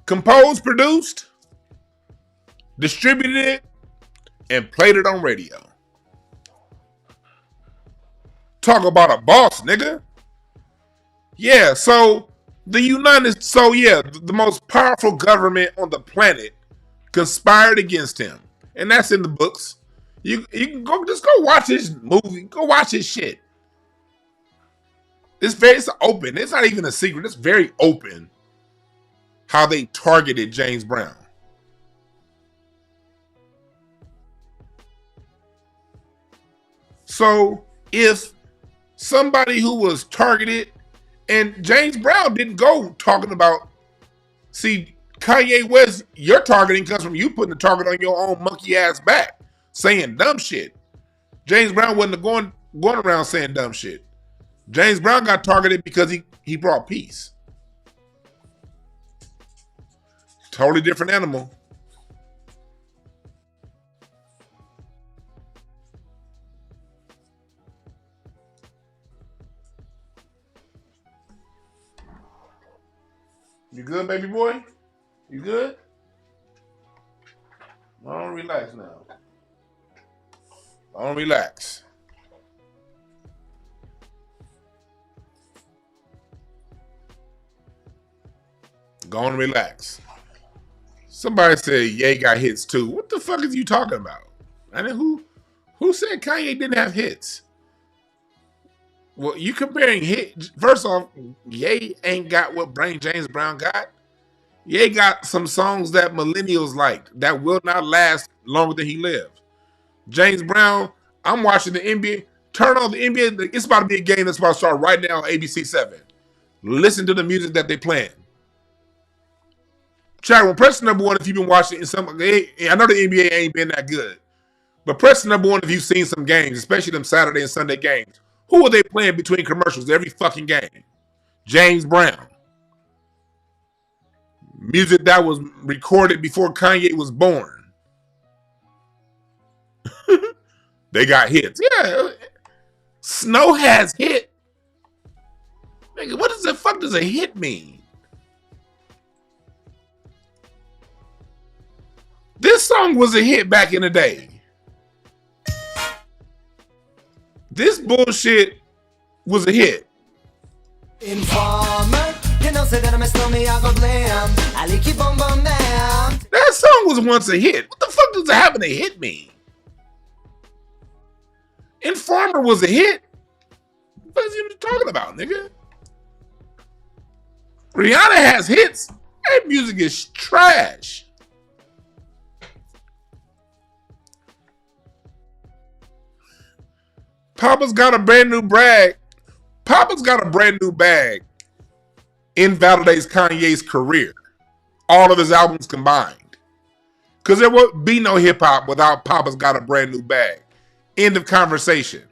composed, produced, distributed it, and played it on radio. Talk about a boss, nigga. Yeah, so the most powerful government on the planet conspired against him. And that's in the books. You can go watch his movie, go watch his shit. It's open. It's not even a secret. It's very open how they targeted James Brown. So if somebody who was targeted, and James Brown didn't go talking about, see, Kanye West, your targeting comes from you putting the target on your own monkey ass back, saying dumb shit. James Brown wasn't going around saying dumb shit. James Brown got targeted because he brought peace. Totally different animal. You good, baby boy? You good? I don't relax now. I don't relax. Go on and relax. Somebody said Ye got hits too. What the fuck is you talking about? I mean, who said Kanye didn't have hits? Well, you comparing hits. First off, Ye ain't got what James Brown got. Ye got some songs that millennials liked that will not last longer than he lived. James Brown, I'm watching the NBA. Turn on the NBA. It's about to be a game that's about to start right now on ABC 7. Listen to the music that they playing. Chad, press number one if you've been watching I know the NBA ain't been that good, but press number one if you've seen some games, especially them Saturday and Sunday games. Who are they playing between commercials every fucking game? James Brown. Music that was recorded before Kanye was born. They got hits. Yeah. Snow has hit. Nigga, what the fuck does a hit mean? This song was a hit back in the day. This bullshit was a hit. Informer, you know, say that I'm a stormy, I go blam. I like keep on down. That song was once a hit. What the fuck does having a hit mean? Informer was a hit. What is you talking about, nigga? Rihanna has hits. That music is trash. Papa's got a brand new bag. Papa's got a brand new bag. Invalidates Kanye's career. All of his albums combined. Because there would be no hip hop without Papa's got a brand new bag. End of conversation.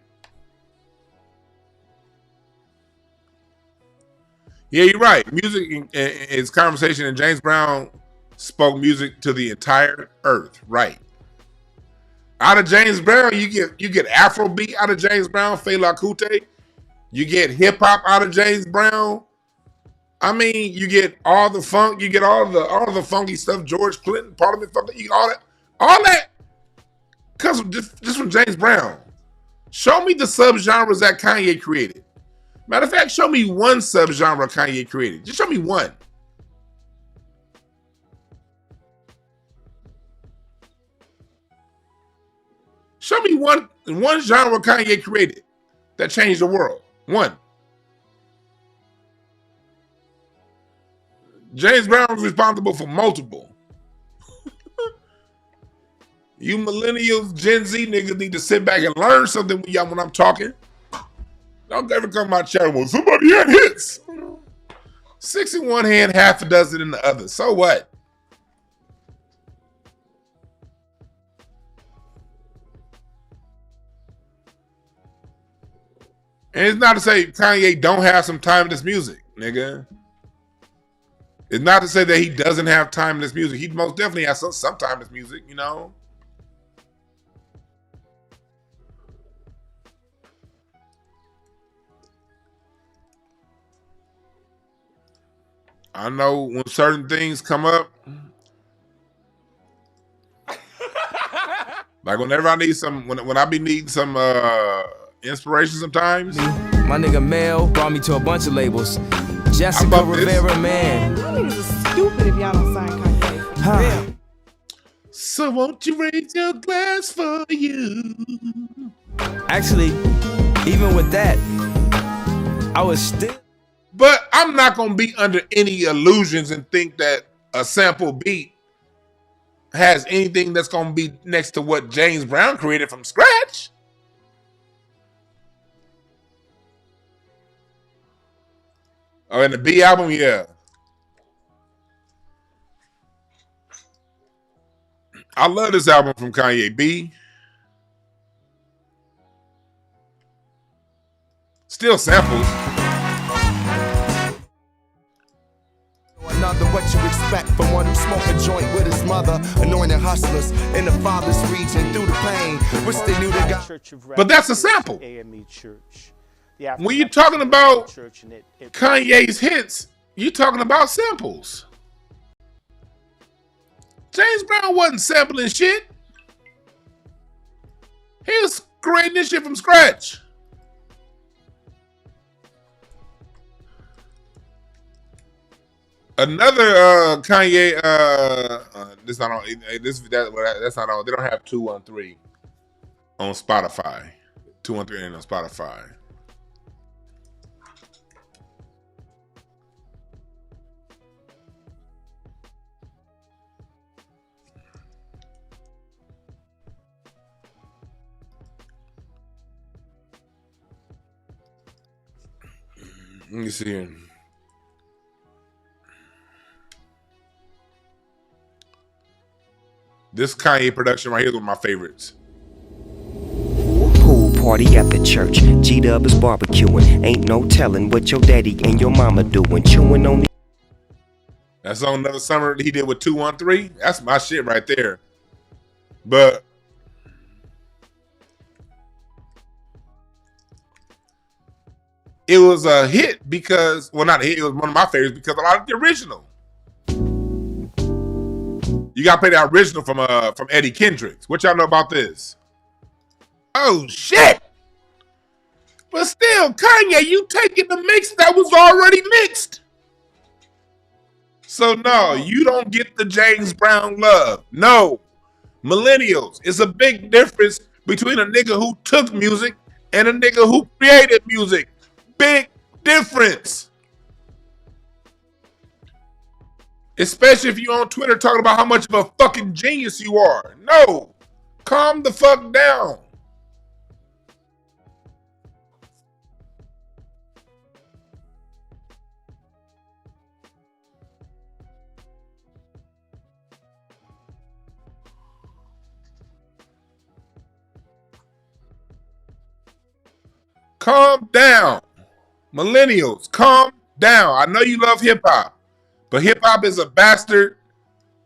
Yeah, you're right. Music is conversation, and James Brown spoke music to the entire earth. Right. Out of James Brown, you get Afrobeat out of James Brown, Fela Kuti. You get hip hop out of James Brown. I mean, you get all the funk, you get all the funky stuff. George Clinton, Parliament, you get all that comes just from James Brown. Show me the subgenres that Kanye created. Matter of fact, show me one subgenre Kanye created. Just show me one. Show me one genre Kanye created that changed the world. One. James Brown was responsible for multiple. You millennials, Gen Z niggas need to sit back and learn something when I'm talking. Don't ever come to my channel. Well, somebody had hits. 6 in one hand, half a dozen in the other. So what? And it's not to say Kanye don't have some timeless music, nigga. It's not to say that he doesn't have timeless music. He most definitely has some timeless music, you know. I know when certain things come up, like whenever I need some, when I be needing some inspiration sometimes. My nigga Mel brought me to a bunch of labels. Jessica Rivera, man. Y'all niggas are stupid if y'all don't sign Kanye. Huh. So won't you raise your glass for you? Actually, even with that, I was still. But I'm not gonna be under any illusions and think that a sample beat has anything that's gonna be next to what James Brown created from scratch. Oh, and the B album, yeah. I love this album from Kanye. B. Still samples. Another what you expect from one who smoked a joint with his mother, anointing hustlers in the father's region through the pain. What's the new that got? But that's a sample. AME Church. When you're talking about Kanye's hits, you're talking about samples. James Brown wasn't sampling shit. He was creating this shit from scratch. Another Kanye, this not on that's not on. They don't have 213 on Spotify. 213 on Spotify. Let me see here. This Kanye production right here is one of my favorites. Pool party at the church. G-Dub is barbecuing. Ain't no telling what your daddy and your mama doing. Chewing on the. That's on Another Summer he did with 213. That's my shit right there. But it was a hit because, well, not a hit, it was one of my favorites because a lot of the original. You gotta play the original from Eddie Kendricks. What y'all know about this? Oh shit! But still, Kanye, you taking the mix that was already mixed. So no, you don't get the James Brown love. No. Millennials, it's a big difference between a nigga who took music and a nigga who created music. Big difference. Especially if you're on Twitter talking about how much of a fucking genius you are. No. Calm the fuck down. Calm down. Millennials, calm down. I know you love hip hop, but hip hop is a bastard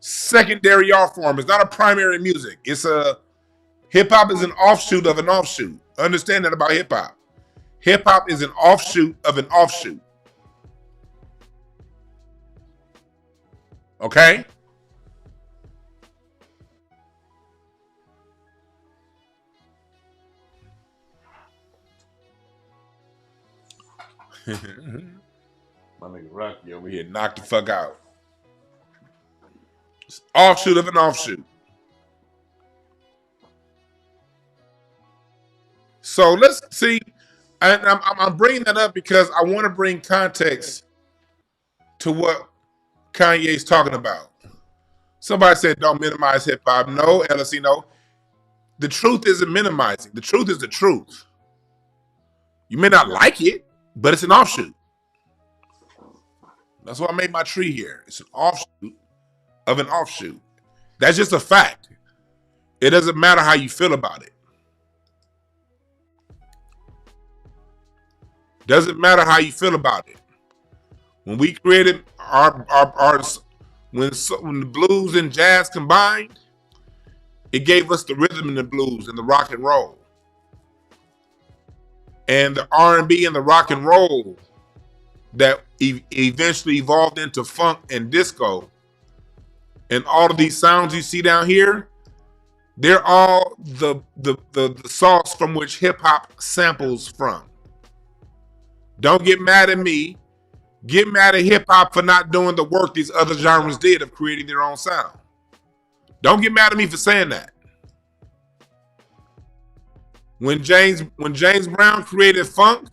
secondary art form. It's not a primary music. Hip hop is an offshoot of an offshoot. Understand that about hip hop. Hip hop is an offshoot of an offshoot. Okay? My nigga Rocky over here knocked the fuck out. It's offshoot of an offshoot. So let's see. I'm bringing that up because I want to bring context to what Kanye's talking about. Somebody said don't minimize hip hop. No, LSC, no. The truth isn't minimizing. The truth is the truth. You may not like it, but it's an offshoot. That's why I made my tree here. It's an offshoot of an offshoot. That's just a fact. It doesn't matter how you feel about it. Doesn't matter how you feel about it. When we created when the blues and jazz combined, it gave us the rhythm and the blues and the rock and roll. And the R&B and the rock and roll that eventually evolved into funk and disco. And all of these sounds you see down here, they're all the sauce from which hip hop samples from. Don't get mad at me. Get mad at hip hop for not doing the work these other genres did of creating their own sound. Don't get mad at me for saying that. When James Brown created funk,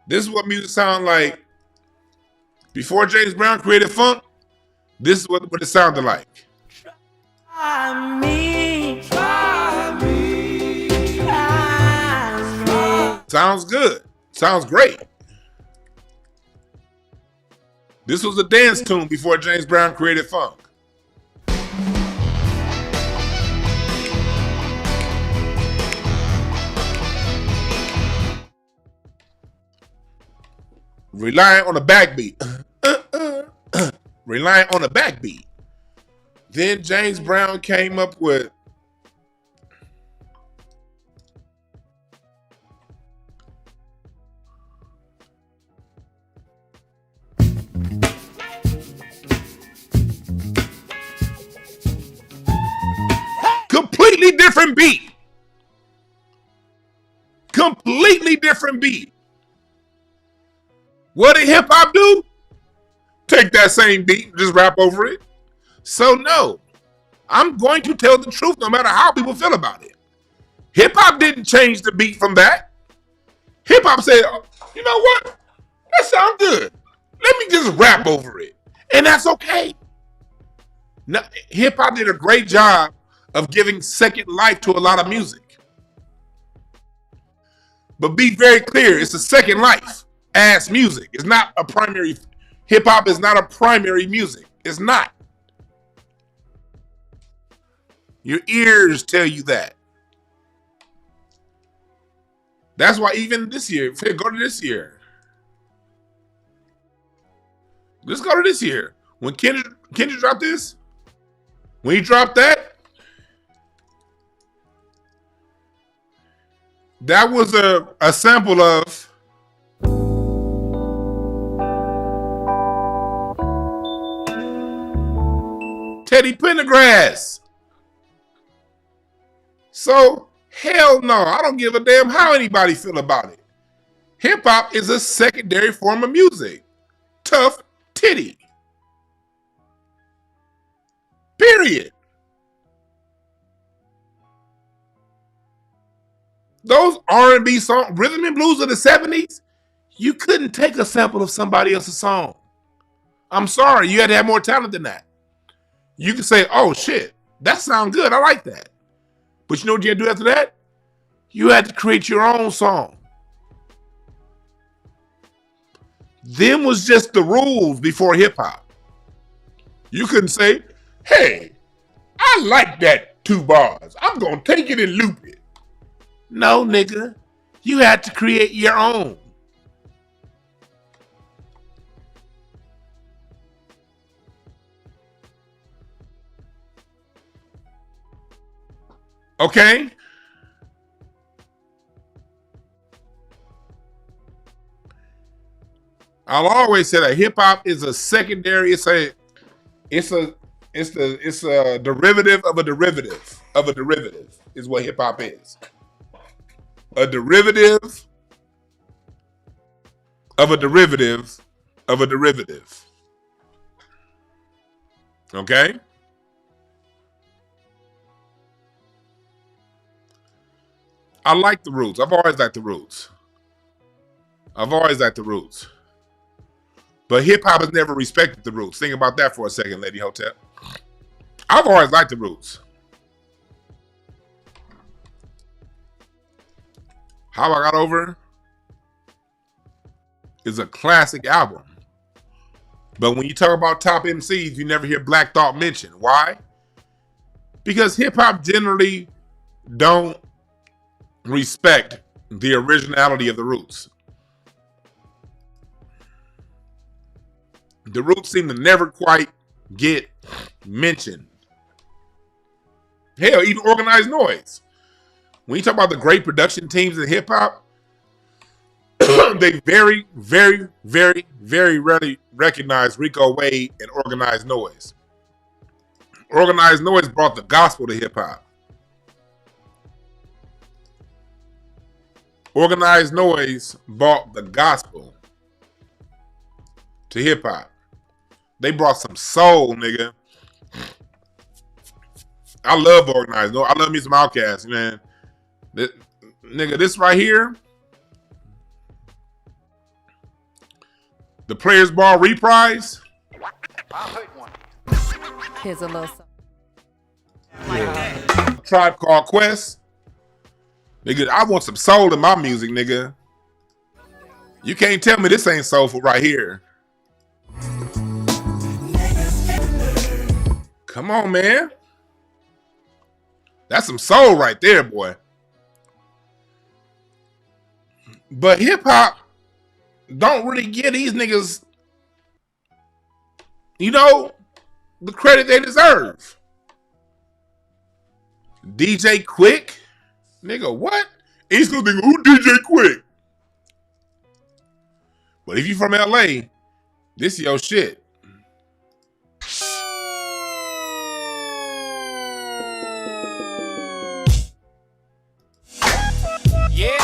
this is what music sounded like. Before James Brown created funk, this is what it sounded like. Try me, try me, try me. Sounds good. Sounds great. This was a dance tune before James Brown created funk. Relying on a backbeat. Relying on a backbeat. Then James Brown came up with completely different beat. Completely different beat. What did hip hop do? Take that same beat and just rap over it. So no, I'm going to tell the truth no matter how people feel about it. Hip hop didn't change the beat from that. Hip hop said, oh, you know what? That sounds good. Let me just rap over it. And that's okay. Now, hip hop did a great job of giving second life to a lot of music. But be very clear, it's a second life ass music. It's not a primary. Hip hop is not a primary music. It's not. Your ears tell you that. That's why even this year, go to this year. Let's go to this year. When Kendrick dropped this, when he dropped that, that was a sample of Teddy Pendergrass. So, hell no, I don't give a damn how anybody feel about it. Hip hop is a secondary form of music. Tough titty. Period. Those R&B songs, rhythm and blues of the 70s, you couldn't take a sample of somebody else's song. I'm sorry, you had to have more talent than that. You can say, oh shit, that sounds good, I like that. But you know what you had to do after that? You had to create your own song. Them was just the rules before hip hop. You couldn't say, hey, I like that 2 bars. I'm gonna take it and loop it. No, nigga. You had to create your own. Okay? I'll always say that hip hop is a secondary, it's a derivative of a derivative of a derivative is what hip hop is. A derivative of a derivative of a derivative. Okay? I like the roots. I've always liked the roots. But hip hop has never respected the roots. Think about that for a second, Lady Hotep. I've always liked the roots. How I Got Over is a classic album. But when you talk about top MCs, you never hear Black Thought mentioned. Why? Because hip-hop generally don't respect the originality of the roots. The roots seem to never quite get mentioned. Hell, even Organized Noise. When you talk about the great production teams in hip-hop, they very, very, very, very rarely recognize Rico Wade and Organized Noise. Organized Noise brought the gospel to hip-hop. Organized Noise brought the gospel to hip-hop. They brought some soul, nigga. I love Organized Noise. I love me some Outkast, man. This right here, the Players Ball reprise. Here's a little something. Tribe Called Quest. Nigga, I want some soul in my music, nigga. You can't tell me this ain't soulful right here. Come on, man. That's some soul right there, boy. But hip-hop don't really give these niggas, you know, the credit they deserve. DJ Quick? Nigga, what? He's gonna think, who DJ Quick? But if you from LA, this is your shit. Yeah.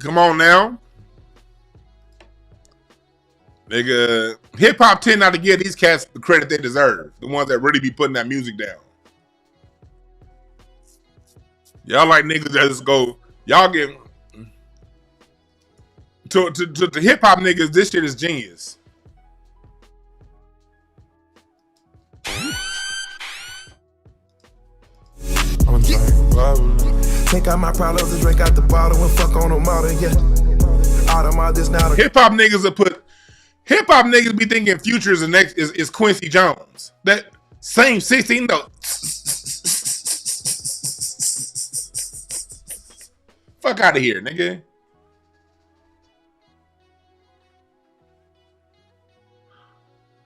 Come on now. Nigga, hip hop tend not to give these cats the credit they deserve. The ones that really be putting that music down. Y'all like niggas that just go, y'all get to hip hop niggas, this shit is genius. Take out my problems and drink out the bottle and fuck on them out of yeah. Out of my this now. Hip hop niggas will put. Hip hop niggas be thinking Future is the next is Quincy Jones. That same 16 notes. Fuck out of here, nigga.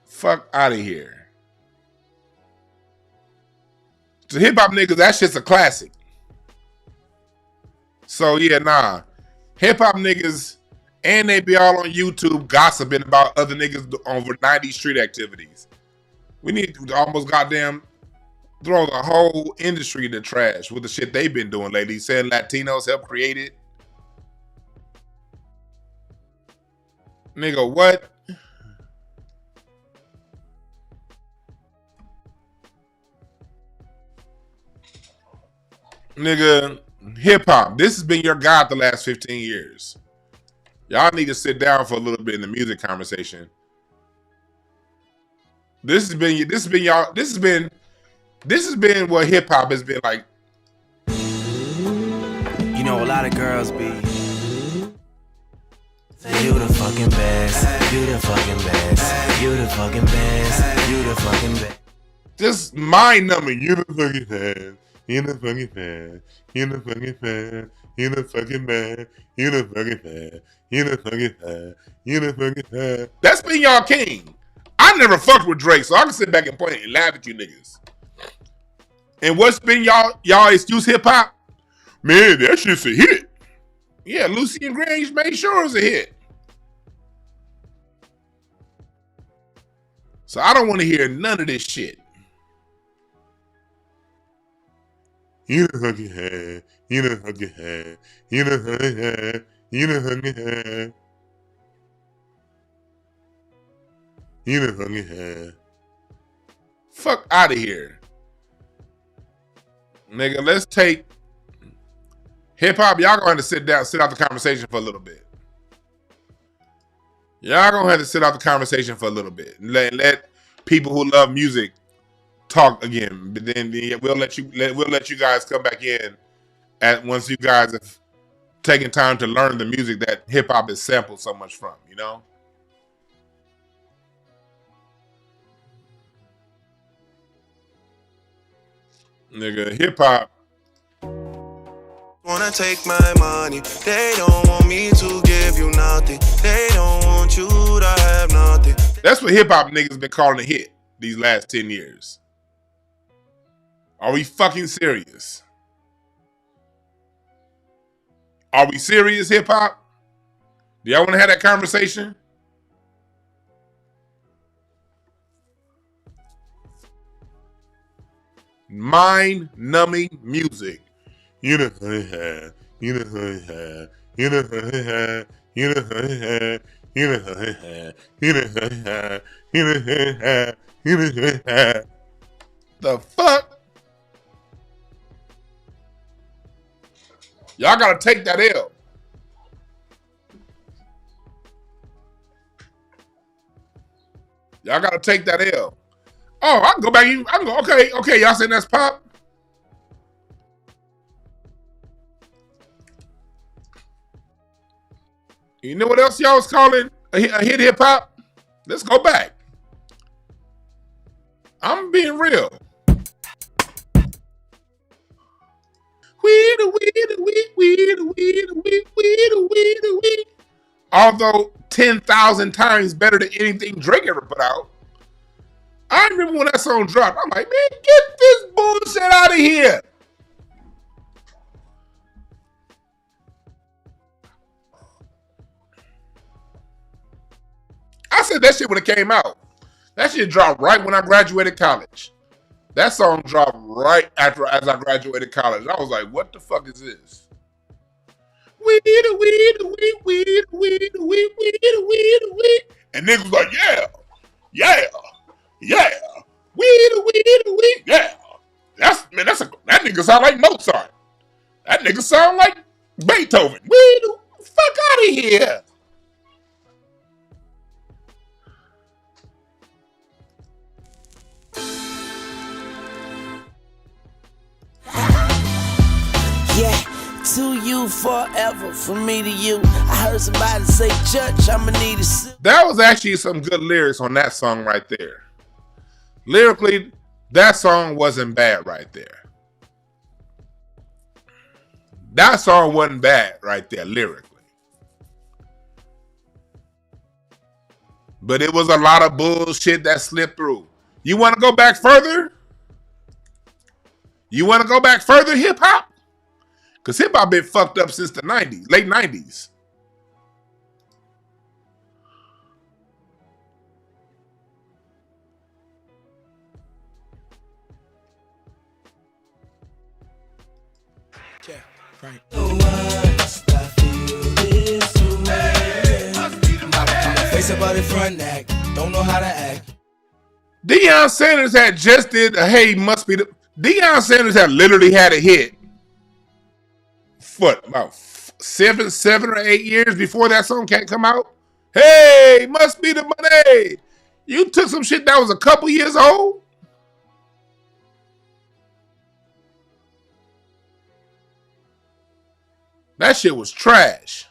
Fuck out of here. To hip hop niggas, that shit's a classic. So yeah, nah. Hip hop niggas, and they be all on YouTube gossiping about other niggas over 90 street activities. We need to almost goddamn throw the whole industry in the trash with the shit they've been doing lately, saying Latinos helped create it. Nigga, what? Nigga, hip-hop, this has been your God the last 15 years. Y'all need to sit down for a little bit in the music conversation. This has been what hip-hop has been like. You know, a lot of girls be you the fucking best, you the fucking best, you the fucking best, you the fucking best. Just mind-numbing, you the fucking best. You the fucking fan. You the fucking fan. You the fucking man. You the fucking fan. You the fucking fan. You the fucking fan. That's been y'all king. I never fucked with Drake, so I can sit back and point and laugh at you niggas. And what's been y'all excuse hip hop? Man, that shit's a hit. Yeah, Lucy and Grange made sure it's a hit. So I don't want to hear none of this shit. You the fucking head. You the fucking head. You the fucking head. You the fucking head. You the fucking head. Fuck out of here. Nigga, let's take hip hop. Y'all gonna have to sit out the conversation for a little bit. Y'all gonna have to sit out the conversation for a little bit. Let people who love music talk again, but then we'll let you guys come back in once you guys have taken time to learn the music that hip hop is sampled so much from, you know? Nigga, hip hop. Wanna take my money, they don't want me to give you nothing. They don't want you to have nothing. That's what hip hop niggas been calling a hit these last 10 years. Are we fucking serious? Are we serious, hip hop? Do y'all want to have that conversation? Mind-numbing music. You know, you know, you know, you know, the fuck? Y'all gotta take that L. Y'all gotta take that L. Oh, I can go back. I can go. Okay. Y'all saying that's pop? You know what else y'all was calling a hit hip hop? Let's go back. I'm being real. Although 10,000 times better than anything Drake ever put out. I remember when that song dropped. I'm like, man, get this bullshit out of here. I said that shit when it came out. That shit dropped right when I graduated college. That song dropped right as I graduated college. I was like, what the fuck is this? And niggas was like, yeah. Yeah. That nigga sound like Mozart. That nigga sound like Beethoven. Fuck out of here. Yeah, to you forever, from me to you. I heard somebody say, Judge, I'ma need a suit. That was actually some good lyrics on that song right there. Lyrically, that song wasn't bad right there. That song wasn't bad right there, lyrically. But it was a lot of bullshit that slipped through. You want to go back further? You want to go back further, hip-hop? Because hip-hop been fucked up since the 90s, late 90s. Yeah, right. Face about the front neck, don't know how to act. Deion Sanders had just did a Hey Must Be the... Deion Sanders had literally had a hit. What, about 7 or 8 years before that song can't come out? Hey, must be the money. You took some shit that was a couple years old? That shit was trash.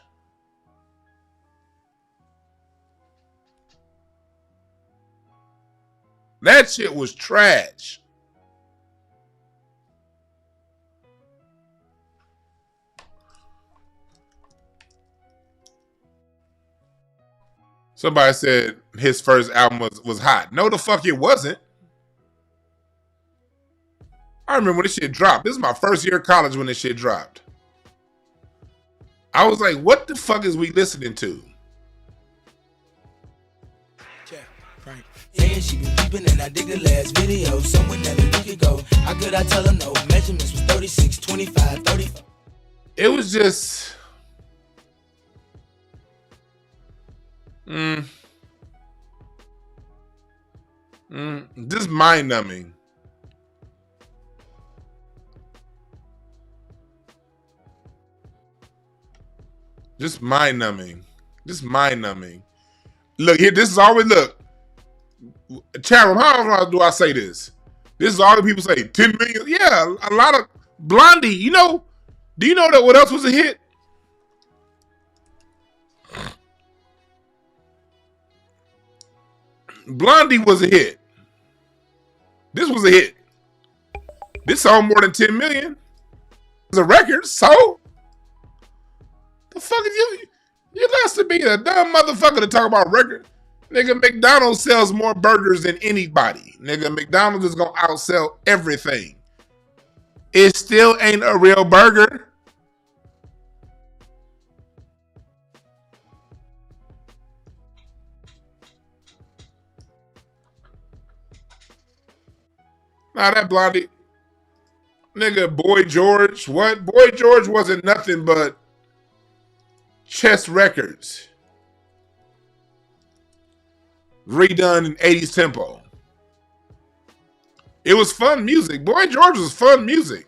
That shit was trash. Somebody said his first album was hot. No, the fuck it wasn't. I remember when this shit dropped. This is my first year of college when this shit dropped. I was like, what the fuck is we listening to? Yeah, right. Yeah, she been peeping and I dig the last video. Someone that a week ago. How could I tell her no? Measurements was 36, 25, 35. It was just... Just mind-numbing. Just mind-numbing. Just mind-numbing. Look, here, this is always, look. Chatham, how do I say this? This is all the people say. 10 million. Yeah, a lot of Blondie. You know, do you know that what else was a hit? Blondie was a hit. This was a hit. This sold more than 10 million. It's a record, so the fuck is you? You got to be a dumb motherfucker to talk about record. Nigga, McDonald's sells more burgers than anybody. Nigga, McDonald's is gonna outsell everything. It still ain't a real burger. Nah, that Blondie. Nigga, Boy George. What? Boy George wasn't nothing but chess records. Redone in 80s tempo. It was fun music. Boy George was fun music.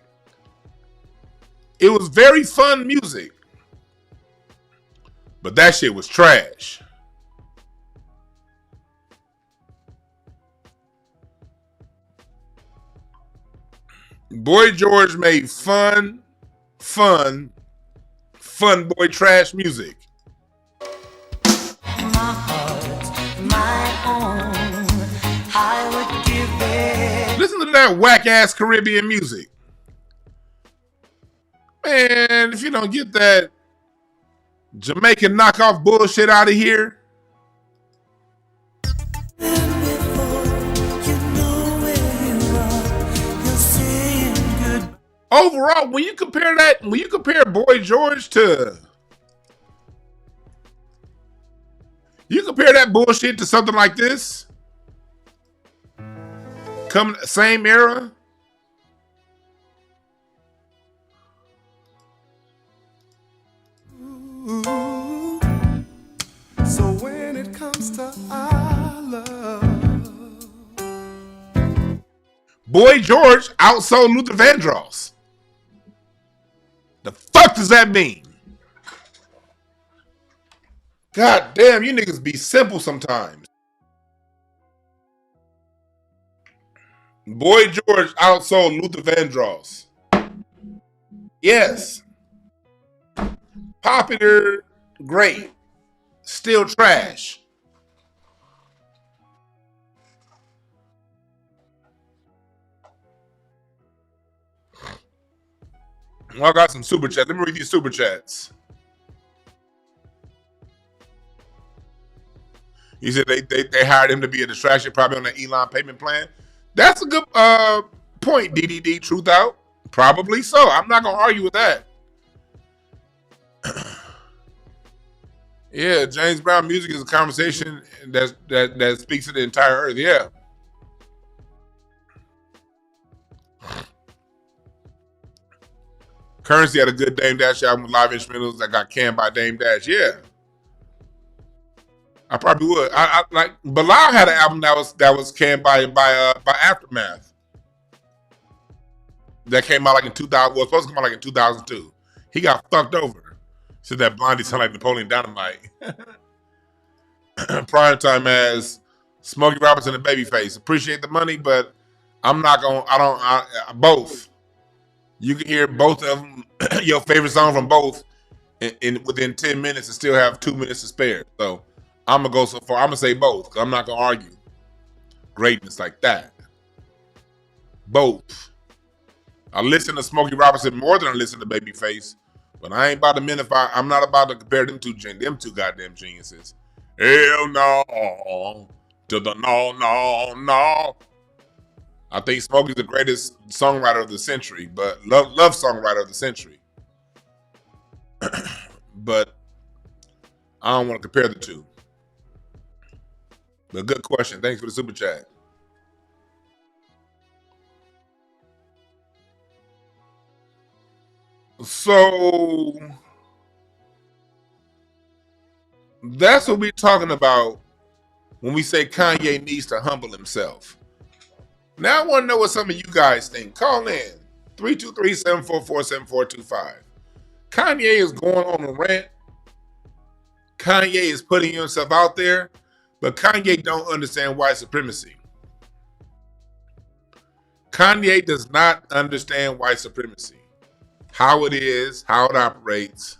It was very fun music. But that shit was trash. Boy George made fun boy trash music. My heart, my own, I would give it. Listen to that whack ass Caribbean music. Man, if you don't get that Jamaican knockoff bullshit out of here. Overall, when you compare Boy George to, you compare that bullshit to something like this, coming same era. So when it comes to our love, Boy George outsold Luther Vandross. The fuck does that mean? God damn, you niggas be simple sometimes. Boy George outsold Luther Vandross. Yes. Popular, great. Still trash. I got some super chats. Let me read these super chats. He said they hired him to be a distraction, probably on the Elon payment plan. That's a good point, DDD. Truth out. Probably so. I'm not gonna argue with that. Yeah, James Brown music is a conversation that speaks to the entire earth. Yeah. Currency had a good Dame Dash album with live instrumentals that got canned by Dame Dash. Yeah, I probably would. I like Bilal had an album that was canned by Aftermath. That came out like in 2000. Was supposed to come out like in 2002. He got fucked over. Said that Blondie sounded like Napoleon Dynamite. Prime time as Smokey Robinson and Babyface. Appreciate the money, but I'm not gonna. Both. You can hear both of them, your favorite song from both, in within 10 minutes and still have 2 minutes to spare. So I'm gonna go so far. I'm gonna say both. 'Cause I'm not gonna argue greatness like that. Both. I listen to Smokey Robinson more than I listen to Babyface, but I ain't about to minify. I'm not about to compare them two goddamn geniuses. Hell no, to the no. I think Smokey's the greatest songwriter of the century, but love songwriter of the century. But I don't want to compare the two. But good question. Thanks for the super chat. So that's what we're talking about when we say Kanye needs to humble himself. Now I want to know what some of you guys think. Call in 323-744-7425. Kanye is going on a rant. Kanye is putting himself out there, but Kanye don't understand white supremacy. Kanye does not understand white supremacy, how it is, how it operates.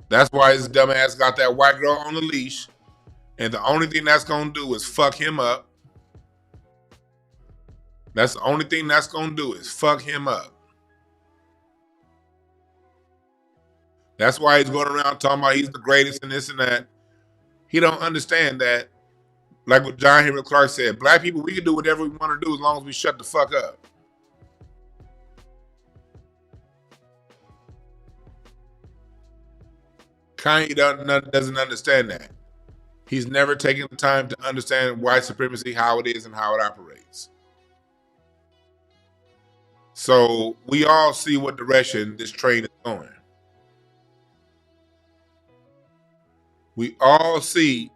That's why his dumb ass got that white girl on the leash, and the only thing that's gonna do is fuck him up. That's the only thing that's gonna do is fuck him up. That's why he's going around talking about he's the greatest and this and that. He don't understand that, like what John Henry Clark said, black people, we can do whatever we want to do as long as we shut the fuck up. Kanye doesn't understand that. He's never taken the time to understand white supremacy, how it is and how it operates. So we all see what direction this train is going. We all see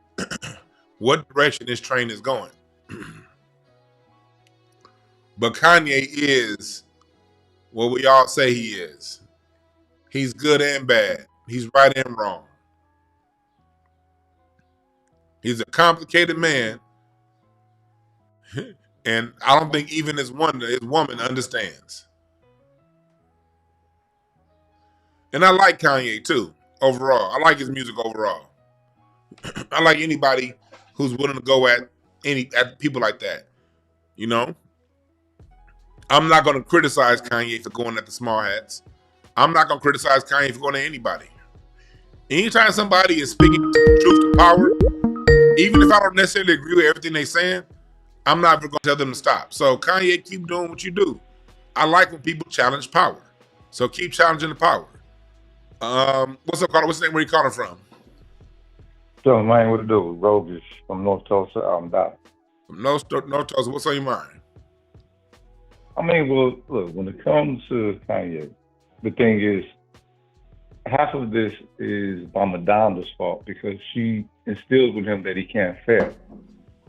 what direction this train is going. But Kanye is what we all say he is. He's good and bad. He's right and wrong. He's a complicated man. And I don't think even his woman understands. And I like Kanye too, overall. I like his music overall. I like anybody who's willing to go at people like that. You know? I'm not going to criticize Kanye for going at the small hats. I'm not going to criticize Kanye for going at anybody. Anytime somebody is speaking truth to power, even if I don't necessarily agree with everything they're saying, I'm not going to tell them to stop. So Kanye, keep doing what you do. I like when people challenge power. So keep challenging the power. What's up, Carter? What's the name? Where you calling from? So, man, what to do? Roguish from North Tulsa. I'm Dallas. From North Tulsa. What's on your mind? I mean, well, look, when it comes to Kanye, the thing is, half of this is by Madonna's fault because she instilled with him that he can't fail.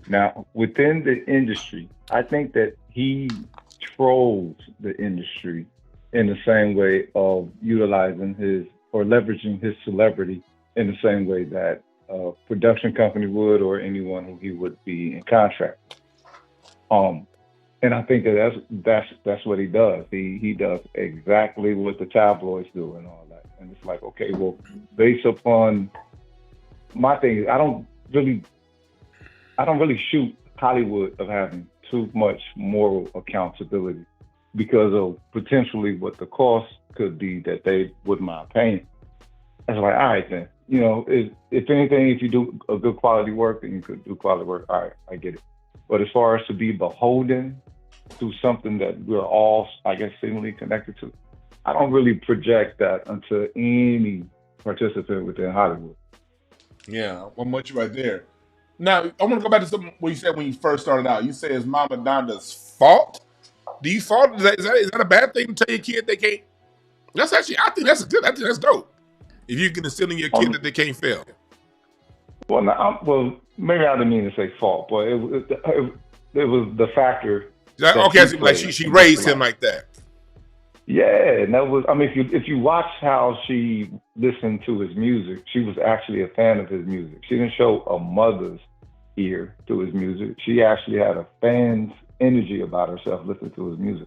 Now, within the industry, I think that he trolls the industry in the same way of utilizing his or leveraging his celebrity in the same way that a production company would or anyone who he would be in contract. And I think that that's what he does. He does exactly what the tabloids do and all that. And it's like, okay, well, based upon my thing is I don't really shoot Hollywood of having too much moral accountability because of potentially what the cost could be that they wouldn't mind paying. It's like, all right then, you know, if anything, if you do a good quality work, then you could do quality work. All right, I get it. But as far as to be beholden to something that we're all, I guess, seemingly connected to, I don't really project that onto any participant within Hollywood. Yeah, I'm with you right there. Now, I want to go back to something what you said when you first started out. You said it's Mama Donna's fault. Do you fault? Is that a bad thing to tell your kid they can't? That's actually, I think that's good. I think that's dope. If you can instill in your kid that they can't fail. Well, maybe I didn't mean to say fault, but it was the factor. Okay, so like she raised him like that. Yeah, and that was. I mean, if you watch how she listened to his music, she was actually a fan of his music. She didn't show a mother's ear to his music. She actually had a fan's energy about herself listening to his music.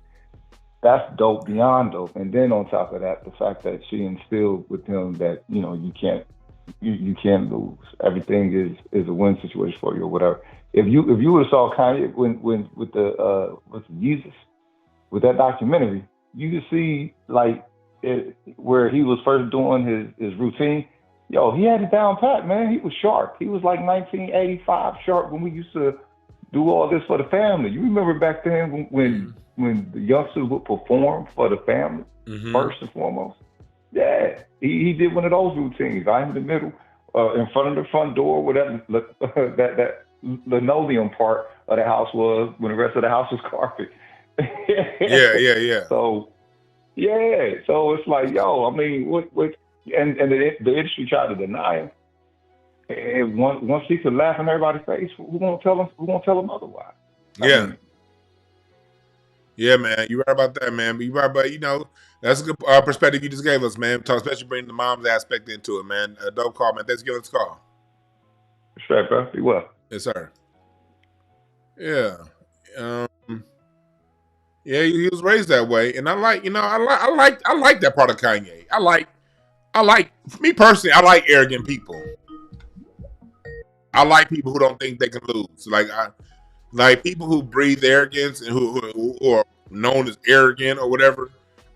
That's dope beyond dope. And then on top of that, the fact that she instilled with him that, you know, you can't lose. Everything is a win situation for you or whatever. If you would have saw Kanye when with the with Jesus, with that documentary, you could see like where he was first doing his routine. Yo, he had it down pat, man. He was sharp. He was like 1985 sharp when we used to do all this for the family. You remember back then when the youngsters would perform for the family, first and foremost? Yeah, he did one of those routines right in the middle, in front of the front door, whatever that linoleum part of the house was when the rest of the house was carpet. Yeah. So it's like, yo, I mean, what and the industry tried to deny him. And once he could laugh in everybody's face, who won't tell him otherwise? Yeah, man, you're right about that, man. But you're right, but you know, that's a good perspective you just gave us, man. Especially bringing the mom's aspect into it, man. Dope call, man. Thanks for giving us a call. Respect, bro. Be well. Yes, sir. Yeah. Yeah, he was raised that way, and I like, I like that part of Kanye. I like me personally. I like arrogant people. I like people who don't think they can lose. Like people who breathe arrogance and who are known as arrogant or whatever.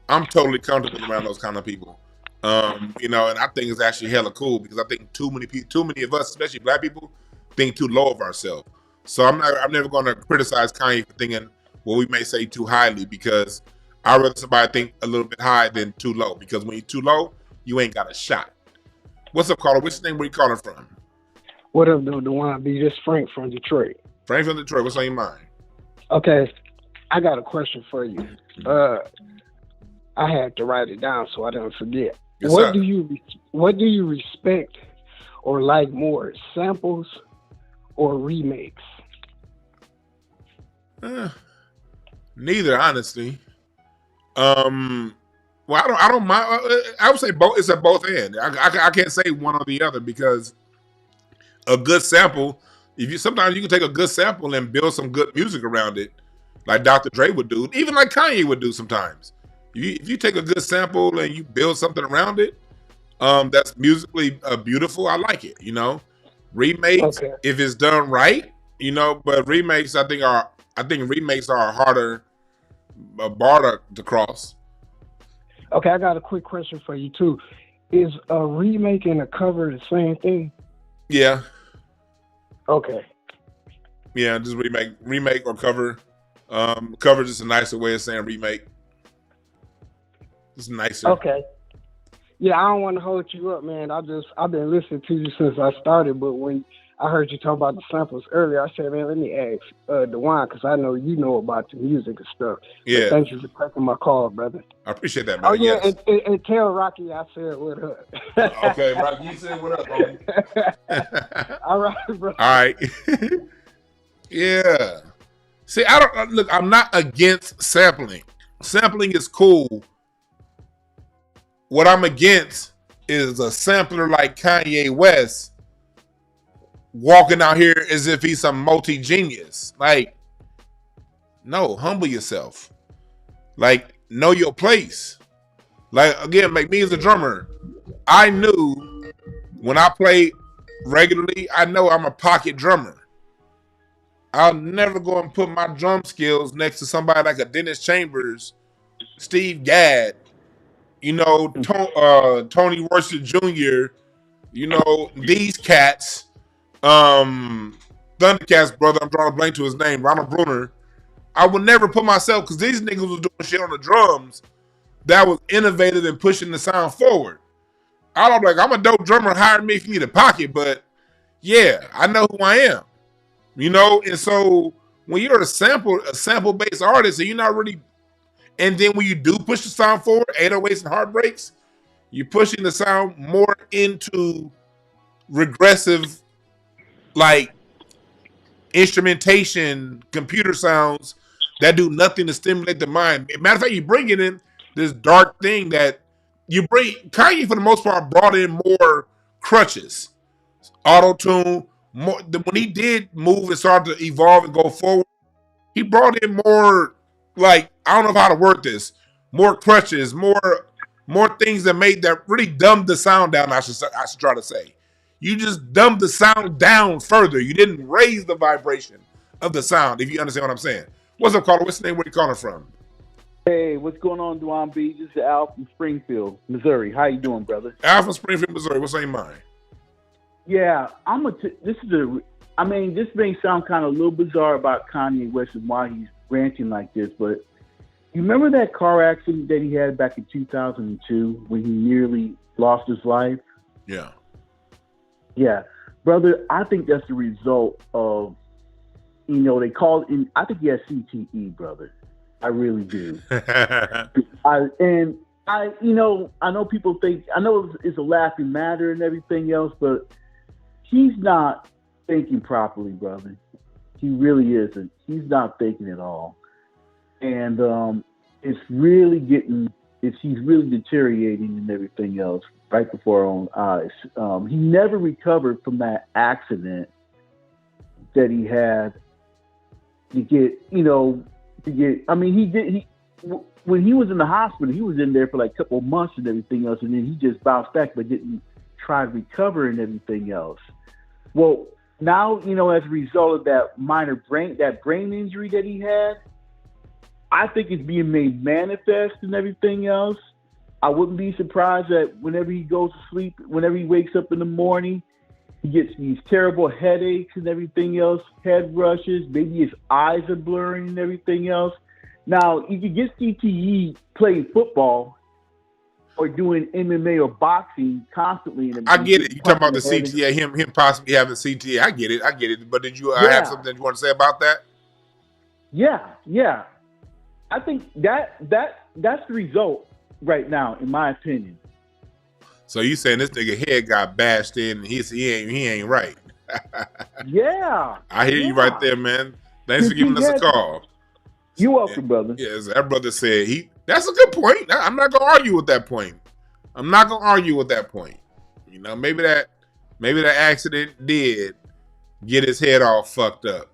I'm totally comfortable around those kind of people. And I think it's actually hella cool because I think too many of us, especially black people, think too low of ourselves. So I'm never going to criticize Kanye for thinking what we may say too highly because I'd rather somebody think a little bit high than too low because when you're too low, you ain't got a shot. What's up, caller? What's your name? Where you calling from? What up, dude? Dewan B. This Frank from Detroit. Frank from Detroit. What's on your mind? Okay, I got a question for you. I had to write it down so I don't forget. Yes, what sir. do you respect or like more, samples or remakes? Neither, honestly. Well, I don't mind. I would say both. It's at both ends. I can't say one or the other because a good sample. Sometimes you can take a good sample and build some good music around it, like Dr. Dre would do, even like Kanye would do sometimes. If you take a good sample and you build something around it, that's musically beautiful. I like it. Remakes, Okay. if it's done right, but remakes, I think remakes are a harder bar to cross. Okay, I got a quick question for you too. Is a remake and a cover the same thing? Yeah. Okay. Yeah, just remake or cover. Cover is just a nicer way of saying remake. It's nicer. Okay. Yeah, I don't want to hold you up, man. I've been listening to you since I started, but when I heard you talk about the samples earlier, I said, man, let me ask Dewan, because I know you know about the music and stuff. Yeah. So thank you for taking my call, brother. I appreciate that, man. Oh, yeah, Yes. and tell Rocky I said what up. Okay, Rocky, you said what up, homie. All right, bro. All right. Yeah. See, I'm not against sampling. Sampling is cool. What I'm against is a sampler like Kanye West walking out here as if he's some multi-genius. Like, no, humble yourself. Like, know your place. Like, again, like me as a drummer, I knew when I play regularly, I know I'm a pocket drummer. I'll never go and put my drum skills next to somebody like a Dennis Chambers, Steve Gadd, Tony Worcester Jr., these cats, Thundercats brother, I'm drawing a blank to his name, Ronald Bruner. I would never put myself, because these niggas was doing shit on the drums that was innovative and pushing the sound forward. I'm like, I'm a dope drummer, hire me if you need a pocket, but yeah, I know who I am. And so when you're a sample-based artist, and you're not really, and then when you do push the sound forward, 808s and heartbreaks, you're pushing the sound more into regressive, like instrumentation, computer sounds that do nothing to stimulate the mind. Matter of fact, you bring it in this dark thing that you bring. Kanye, for the most part, brought in more crutches, auto-tune. When he did move and start to evolve and go forward, he brought in more, like, I don't know how to word this, more crutches, more things that really dumbed the sound down, I should try to say. You just dumbed the sound down further. You didn't raise the vibration of the sound, if you understand what I'm saying. What's up, caller? What's the name? Where you calling from? Hey, what's going on, Dewan B? This is Al from Springfield, Missouri. How you doing, brother? Al from Springfield, Missouri. What's on your mind? Yeah, this may sound kind of a little bizarre about Kanye West and why he's ranting like this, but you remember that car accident that he had back in 2002 when he nearly lost his life? Yeah. Yeah. Brother, I think that's the result of, they call it, I think he has CTE, brother. I really do. I know people think, I know it's a laughing matter and everything else, but he's not thinking properly, brother. He really isn't. He's not thinking at all. And he's really deteriorating and everything else right before our own eyes. He never recovered from that accident that he had to get, to get. I mean, he did. When he was in the hospital, he was in there for like a couple months and everything else, and then he just bounced back, but didn't try to recover and everything else. Well, now, you know, as a result of that brain injury that he had, I think it's being made manifest and everything else. I wouldn't be surprised that whenever he goes to sleep, whenever he wakes up in the morning, he gets these terrible headaches and everything else, head rushes, maybe his eyes are blurring and everything else. Now, you can get CTE playing football or doing MMA or boxing constantly. I get it. You talking about the CTA, him possibly having CTA. I get it. But did you have something that you want to say about that? Yeah. I think that's the result right now, in my opinion. So you saying this nigga head got bashed in and he ain't right. Yeah. I hear you right there, man. Thanks for giving us a call. You're welcome, brother. Yes, that brother said that's a good point. I'm not gonna argue with that point. You know, maybe that accident did get his head all fucked up.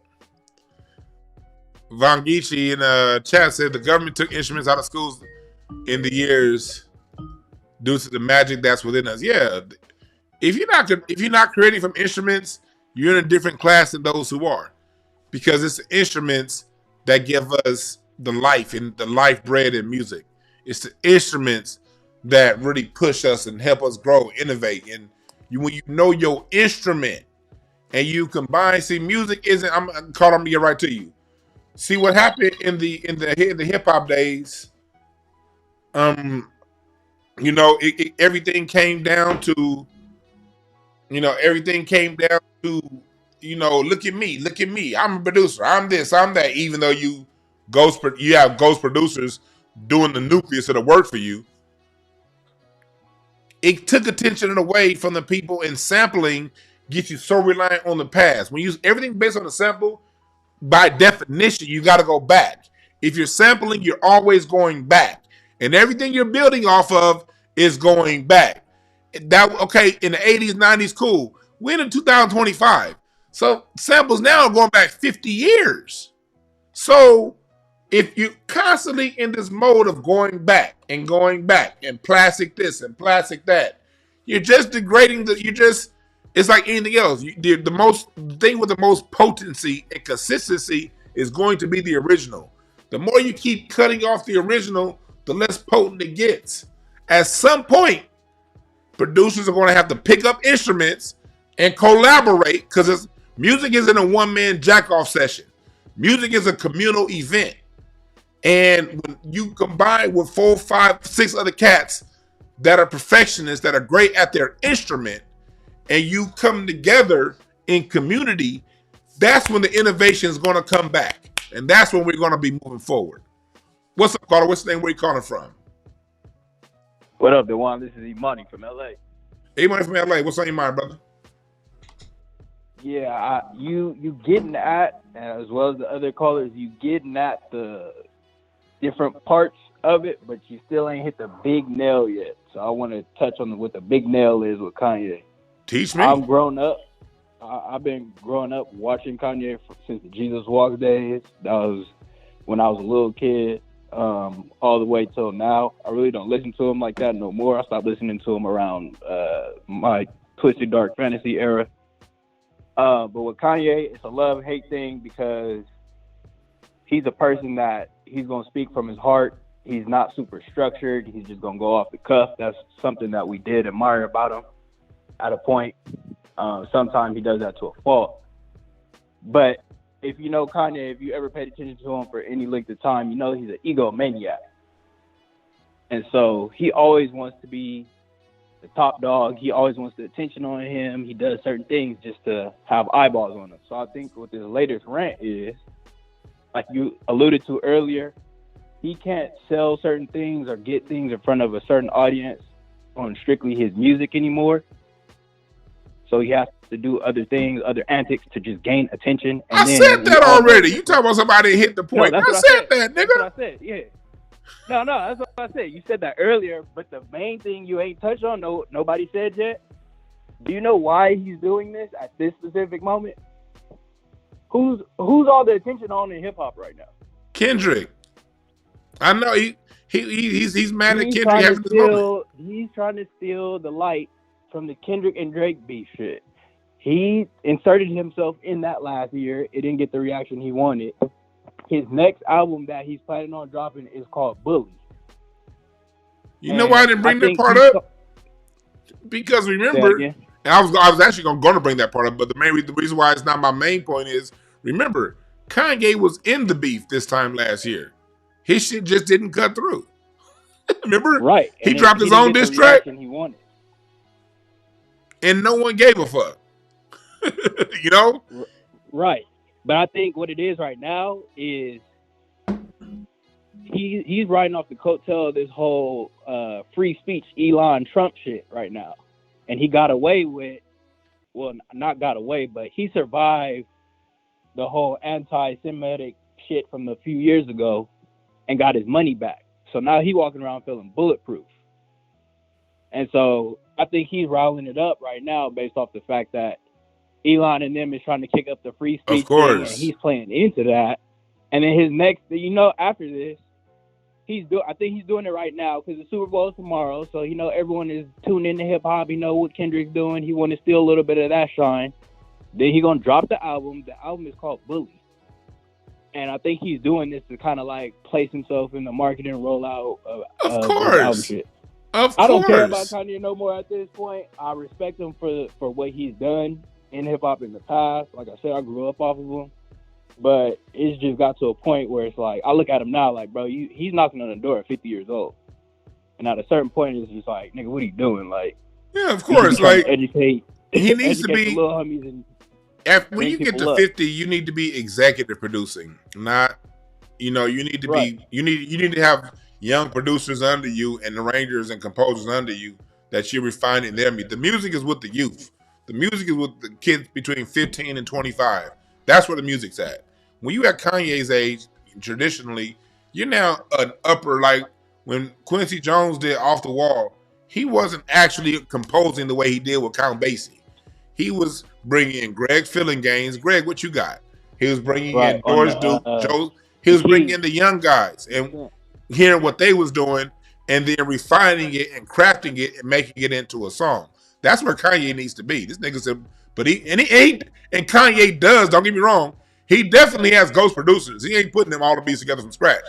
Vangichi in chat said the government took instruments out of schools in the years due to the magic that's within us. Yeah, if you're not creating from instruments, you're in a different class than those who are, because it's the instruments that give us the life and the life bred in music. It's the instruments that really push us and help us grow, innovate. And when you know your instrument and you combine, see, music isn't. I'm gonna get right to you. See what happened in the hip hop days. You know, everything came down to. You know, look at me. I'm a producer. I'm this. I'm that. Even though you have ghost producers doing the nucleus of the work for you, it took attention away from the people, and sampling gets you so reliant on the past. When you use everything based on a sample, by definition, you got to go back. If you're sampling, you're always going back, and everything you're building off of is going back. In the 80s, 90s, cool. We're in 2025. So samples now are going back 50 years. So if you're constantly in this mode of going back and plastic this and plastic that, you're just degrading it's like anything else. The thing with the most potency and consistency is going to be the original. The more you keep cutting off the original, the less potent it gets. At some point, producers are going to have to pick up instruments and collaborate, because music isn't a one-man jack-off session. Music is a communal event. And when you combine with 4, 5, 6 other cats that are perfectionists, that are great at their instrument, and you come together in community, that's when the innovation is going to come back. And that's when we're going to be moving forward. What's up, caller? What's the name? Where you calling from? What up, Dewan? This is E-Money from LA. E-Money from LA. What's on your mind, brother? Yeah, you getting at, as well as the other callers, you getting at the different parts of it, but you still ain't hit the big nail yet. So I want to touch on what the big nail is with Kanye. Teach me. I've grown up. I've been growing up watching Kanye since the Jesus Walk days. That was when I was a little kid. All the way till now. I really don't listen to him like that no more. I stopped listening to him around my Twisted Dark Fantasy era. But with Kanye, it's a love-hate thing, because he's a person that he's going to speak from his heart. He's not super structured. He's just going to go off the cuff. That's something that we did admire about him at a point. Sometimes he does that to a fault. But if you know Kanye, if you ever paid attention to him for any length of time, you know he's an egomaniac. And so he always wants to be the top dog. He always wants the attention on him. He does certain things just to have eyeballs on him. So I think what this latest rant is, like you alluded to earlier, he can't sell certain things or get things in front of a certain audience on strictly his music anymore. So he has to do other things, other antics to just gain attention. And I said that already. You talking about somebody hit the point. No, I said that, nigga. That's what I said, yeah. No, that's what I said. You said that earlier, but the main thing you ain't touched on, nobody said yet. Do you know why he's doing this at this specific moment? Who's all the attention on in hip hop right now? Kendrick. I know he's mad at He's Kendrick trying to having this moment. He's trying to steal the light from the Kendrick and Drake beef shit. He inserted himself in that last year. It didn't get the reaction he wanted. His next album that he's planning on dropping is called Bully. You know why I didn't bring that part up? Because remember, and I was actually going to bring that part up, but the reason why it's not my main point is, remember, Kanye was in the beef this time last year. His shit just didn't cut through. Remember? Right. He dropped his own diss track. He wanted. And no one gave a fuck. You know? Right. But I think what it is right now is he's riding off the coattail of this whole free speech Elon Trump shit right now. And he got away with, well, not got away, but he survived the whole anti-Semitic shit from a few years ago and got his money back. So now he's walking around feeling bulletproof. And so I think he's riling it up right now based off the fact that Elon and them is trying to kick up the free speech thing, and he's playing into that. And then his next, after this, I think he's doing it right now because the Super Bowl is tomorrow. So everyone is tuned into hip hop. He know what Kendrick's doing. He want to steal a little bit of that shine. Then he's gonna drop the album. The album is called Bully, and I think he's doing this to kind of like place himself in the marketing rollout of album shit. I don't care about Kanye no more at this point. I respect him for what he's done in hip hop in the past. Like I said, I grew up off of him, but it's just got to a point where it's like I look at him now, like, bro, he's knocking on the door at 50 years old, and at a certain point, it's just like, nigga, what are you doing? Like, yeah, of course, like educate. He needs to be. The little homies and when you get to 50, you need to be executive producing, not. You need to be. You need to have young producers under you and arrangers and composers under you that you're refining their music. The music is with the youth. The music is with the kids between 15 and 25. That's where the music's at. When you at Kanye's age, traditionally, you're now an upper, like when Quincy Jones did Off the Wall, he wasn't actually composing the way he did with Count Basie. He was bringing in Greg Fillinganes. Greg, what you got? He was bringing in Doris Duke, Joe. He was bringing in the young guys and hearing what they was doing and then refining it and crafting it and making it into a song. That's where Kanye needs to be. This nigga said, but and Kanye does, don't get me wrong, he definitely has ghost producers. He ain't putting them all the beats together from scratch.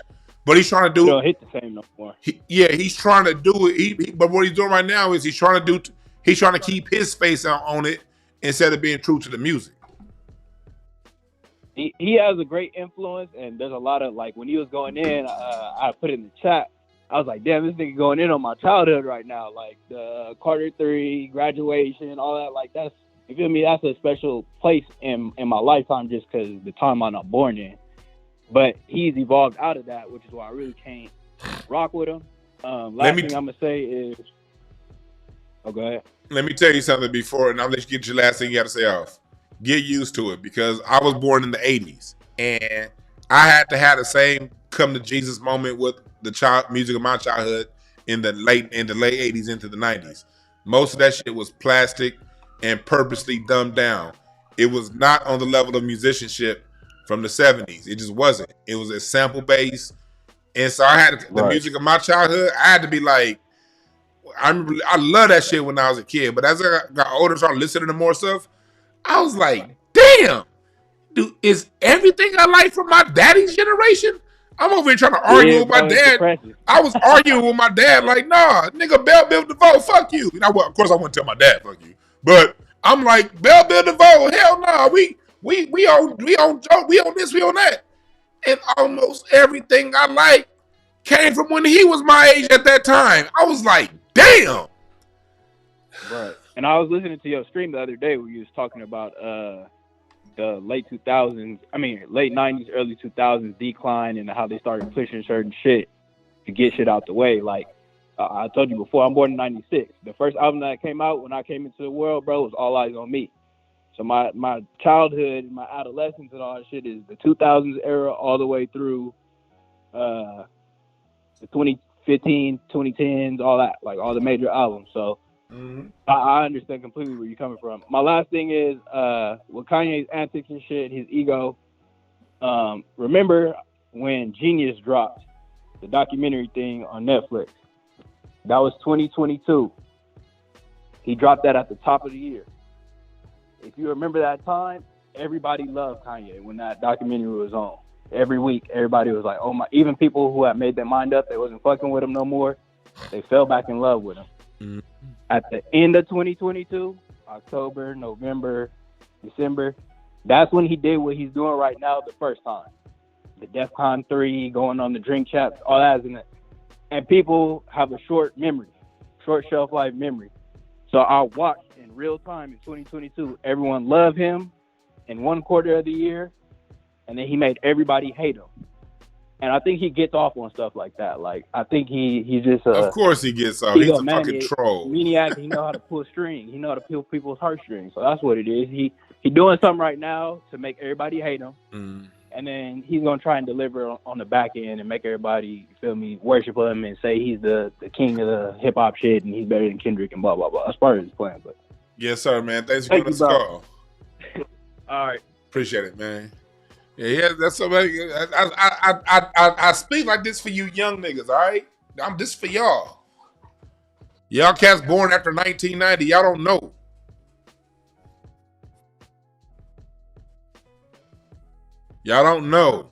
But he's trying to do it. Don't hit the same no more. He's trying to do it. But what he's doing right now is he's trying to keep his face on it instead of being true to the music. He has a great influence, and there's a lot of, like, when he was going in, I put it in the chat, I was like, damn, this nigga going in on my childhood right now. Like, the Carter 3, Graduation, all that. Like, that's, you feel me? That's a special place in my lifetime just because the time I'm not born in. But he's evolved out of that, which is why I really can't rock with him. Last thing I'm going to say is... Oh, go ahead. Let me tell you something before, and I'll let you get your last thing you got to say off. Get used to it, because I was born in the 80s, and I had to have the same come to Jesus moment with the music of my childhood in the late 80s into the 90s. Most of that shit was plastic and purposely dumbed down. It was not on the level of musicianship from the 70s. It just wasn't. It was a sample base. And so I had the music of my childhood, I had to be like, I love that shit when I was a kid, but as I got older and started listening to more stuff, I was like, damn, dude, is everything I like from my daddy's generation? I'm over here trying to argue with my dad. I was arguing with my dad like, nah, nigga, Bell Biv DeVoe, fuck you. And of course, I wouldn't tell my dad, fuck you. But I'm like, Bell Biv DeVoe, hell nah, we on this, we on that. And almost everything I like came from when he was my age at that time. I was like, damn. Right. And I was listening to your stream the other day where you was talking about the late 2000s, late 90s, early 2000s decline and how they started pushing certain shit to get shit out the way. Like, I told you before, I'm born in 96. The first album that came out when I came into the world, bro, was All Eyes on Me. So my childhood, my adolescence and all that shit is the 2000s era all the way through the 2015, 2010s, all that, like all the major albums. So I understand completely where you're coming from. My last thing is with Kanye's antics and shit, his ego. Remember when Genius dropped the documentary thing on Netflix. That was 2022. He dropped that at the top of the year. If you remember that time, everybody loved Kanye when that documentary was on. Every week, everybody was like, oh my, even people who had made their mind up, they wasn't fucking with him no more, they fell back in love with him. Mm-hmm. At the end of 2022, October, November, December, that's when he did what he's doing right now the first time. The DEFCON 3, going on the drink champs, all that is in it. And people have a short memory, short shelf life memory. So I watched in real time in 2022, everyone loved him in one quarter of the year, and then he made everybody hate him. And I think he gets off on stuff like that. Like, I think he's just a... Of course he gets off. He's a fucking troll. Maniac, he know how to pull strings. He know how to pull people's heartstrings. So that's what it is. He doing something right now to make everybody hate him. Mm. And then he's going to try and deliver on the back end and make everybody, you feel me, worship him and say he's the king of the hip-hop shit and he's better than Kendrick and blah, blah, blah. That's part of his plan. But yes, sir, man. Thanks for giving us a call. All right. Appreciate it, man. Yeah, that's somebody. I speak like this for you young niggas, all right? I'm this for y'all. Y'all cats born after 1990, y'all don't know. Y'all don't know.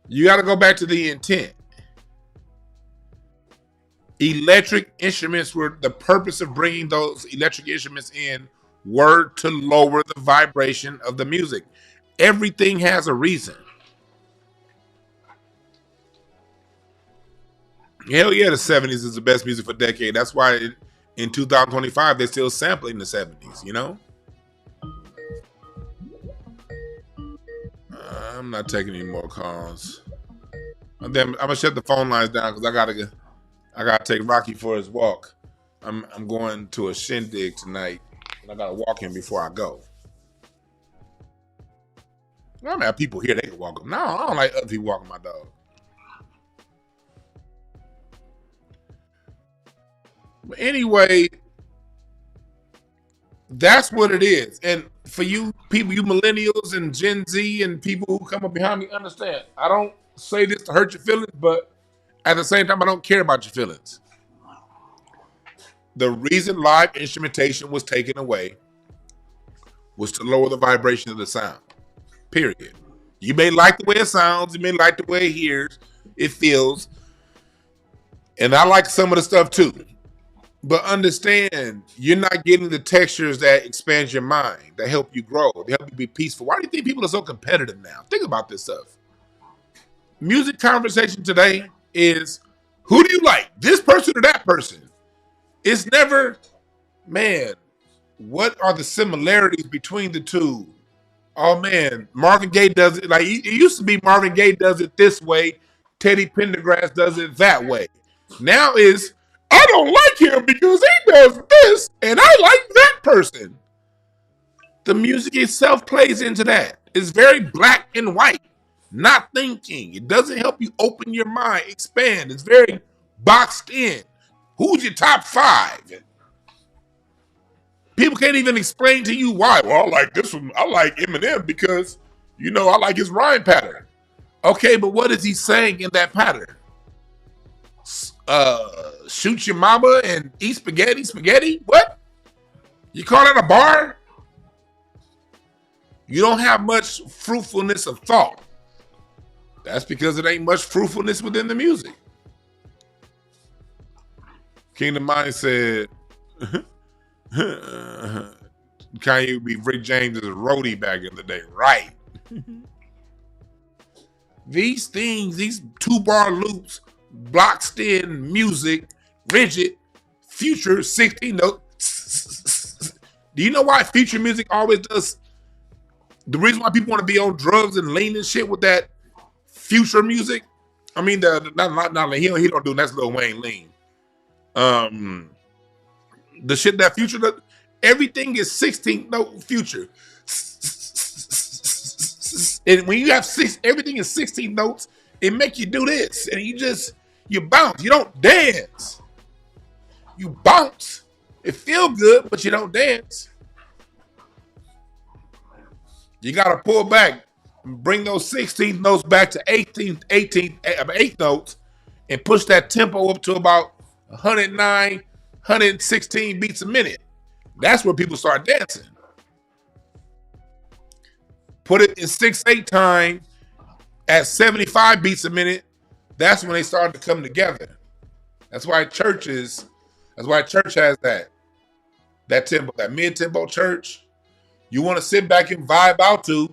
You got to go back to the intent. Electric instruments were the purpose of bringing those electric instruments in were to lower the vibration of the music. Everything has a reason. Hell yeah, the 70s is the best music for a decade. That's why in 2025 they're still sampling the 70s, you know? I'm not taking any more calls. I'm gonna shut the phone lines down because I gotta take Rocky for his walk. I'm going to a shindig tonight, and I gotta walk him before I go. I don't have people here they can walk him. No, I don't like other people walking my dog. But anyway, that's what it is. And for you people, you millennials and Gen Z and people who come up behind me, understand. I don't say this to hurt your feelings, but at the same time, I don't care about your feelings. The reason live instrumentation was taken away was to lower the vibration of the sound. Period. You may like the way it sounds, you may like the way it feels, and I like some of the stuff too. But understand, you're not getting the textures that expand your mind, that help you grow, that help you be peaceful. Why do you think people are so competitive now? Think about this stuff. Music conversation today is, who do you like? This person or that person? It's never, man, what are the similarities between the two? Oh man, Marvin Gaye does it, like it used to be Marvin Gaye does it this way, Teddy Pendergrass does it that way. Now is, I don't like him because he does this, and I like that person. The music itself plays into that. It's very black and white, not thinking. It doesn't help you open your mind, expand. It's very boxed in. Who's your top 5? People can't even explain to you why. Well, I like this one. I like Eminem because, you know, I like his rhyme pattern. Okay, but what is he saying in that pattern? Shoot your mama and eat spaghetti? What? You call that a bar? You don't have much fruitfulness of thought. That's because it ain't much fruitfulness within the music. Kingdom Mind said, Kanye would be Rick James' roadie back in the day. Right. These things, these 2-bar loops, blocked in music, rigid, future 16 notes. Do you know why future music always does? The reason why people want to be on drugs and lean and shit with that future music. I mean, not he don't do that's Lil Wayne lean. The shit that future does, everything is 16 note future. And when you have everything is 16 notes, it make you do this, and you bounce. You don't dance. You bounce. It feel good, but you don't dance. You gotta pull back. bring those 16th notes back to 8 notes, and push that tempo up to about 109, 116 beats a minute. That's where people start dancing. Put it in 6/8 time at 75 beats a minute. That's when they started to come together. That's why church has that tempo, that mid-tempo church. You want to sit back and vibe out to,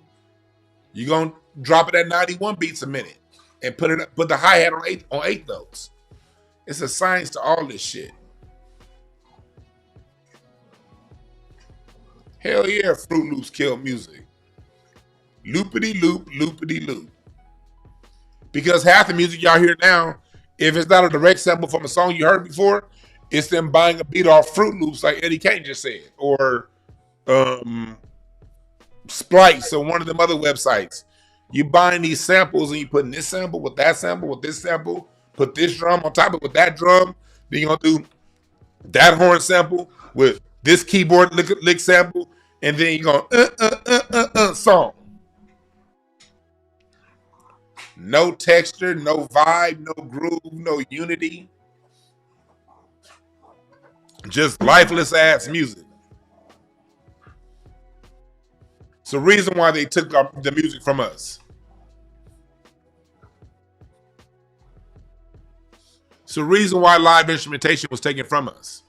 you're gonna drop it at 91 beats a minute and put the hi-hat on eight notes. It's a science to all this shit. Hell yeah, Fruit Loops kill music. Loopity loop, loopity loop. Because half the music y'all hear now, if it's not a direct sample from a song you heard before, it's them buying a beat off Fruit Loops, like Eddie Kane just said, or Splice or one of them other websites. You buying these samples and you putting this sample with that sample with this sample, put this drum on top of it with that drum, then you're gonna do that horn sample with this keyboard lick sample, and then you're gonna song. No texture, no vibe, no groove, no unity. Just lifeless ass music. It's the reason why they took the music from us. It's the reason why live instrumentation was taken from us.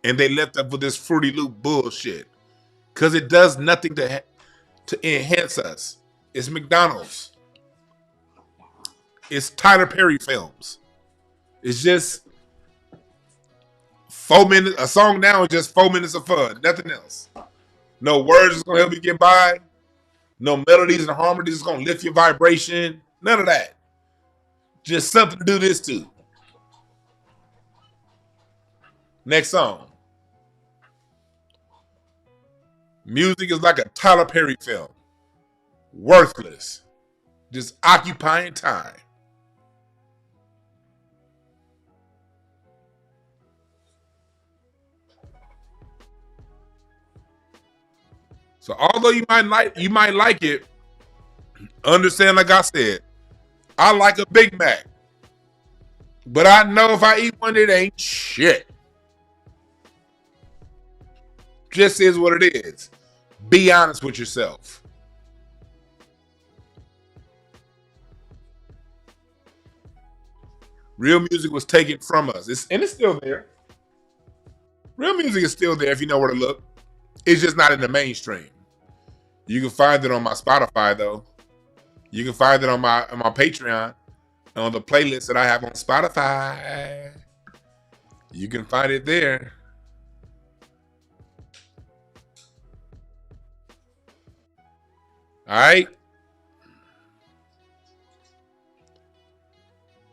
And they left up with this Fruity Loop bullshit. Because it does nothing to enhance us. It's McDonald's. It's Tyler Perry films. It's just 4 minutes. A song now is just 4 minutes of fun. Nothing else. No words is gonna help you get by. No melodies and harmonies is gonna lift your vibration. None of that. Just something to do this to. Next song. Music is like a Tyler Perry film. Worthless. Just occupying time. So although you might like it, understand, like I said, I like a Big Mac. But I know if I eat one, it ain't shit. Just is what it is. Be honest with yourself. Real music was taken from us. And it's still there. Real music is still there if you know where to look. It's just not in the mainstream. You can find it on my Spotify, though. You can find it on my Patreon, on the playlist that I have on Spotify. You can find it there. All right.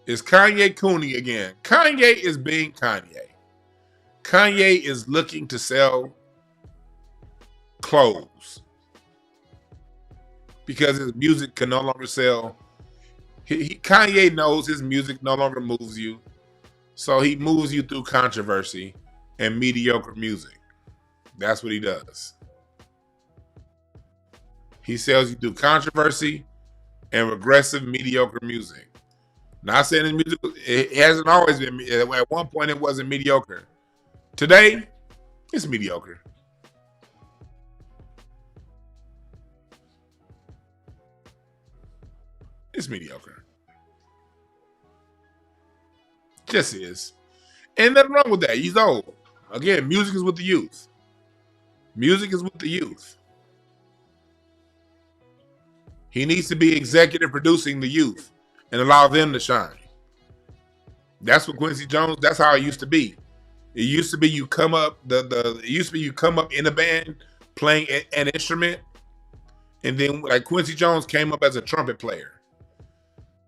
It's Kanye Cooning again. Kanye is being Kanye. Kanye is looking to sell clothes because his music can no longer sell. Kanye knows his music no longer moves you, so he moves you through controversy and mediocre music. That's what he does. He sells you through controversy and regressive, mediocre music. Not saying his music, it hasn't always been. At one point, it wasn't mediocre. Today, it's mediocre. It's mediocre. Just is. And nothing wrong with that. He's old. Again, music is with the youth. Music is with the youth. He needs to be executive producing the youth and allow them to shine. That's what Quincy Jones, that's how it used to be. It used to be you come up in a band playing an instrument, and then like Quincy Jones came up as a trumpet player.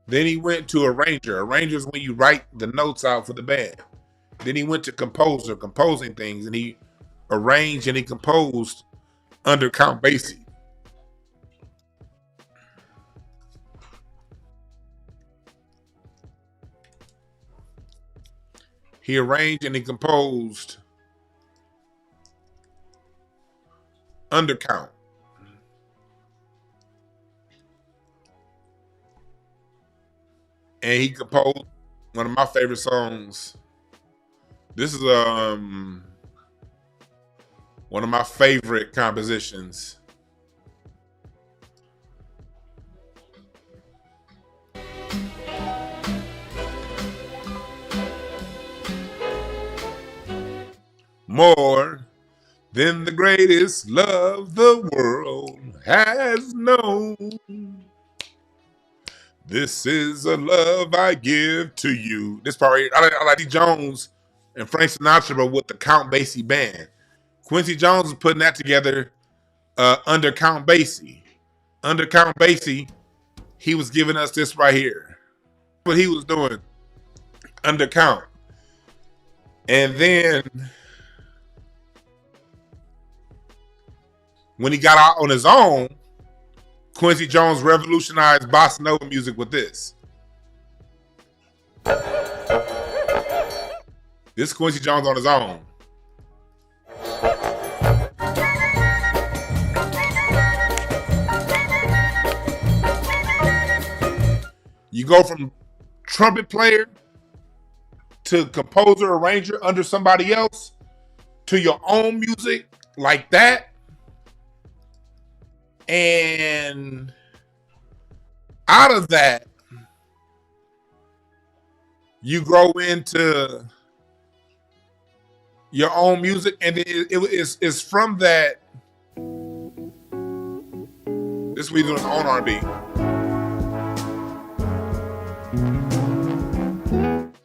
Then he went to arranger. Arranger is when you write the notes out for the band. Then he went to composer, composing things, and he arranged and he composed under Count Basie. He arranged and he composed under Count. and he composed one of my favorite songs. This is one of my favorite compositions. More than the greatest love the world has known. This is a love I give to you. This part right here, I like D. Jones and Frank Sinatra, but with the Count Basie band. Quincy Jones was putting that together under Count Basie. Under Count Basie, he was giving us this right here. What he was doing under Count. And then when he got out on his own, Quincy Jones revolutionized bossa nova music with this. This is Quincy Jones on his own. You go from trumpet player to composer, arranger under somebody else to your own music like that. And out of that, you grow into your own music, and it's from that. This is what he's doing his own R&B.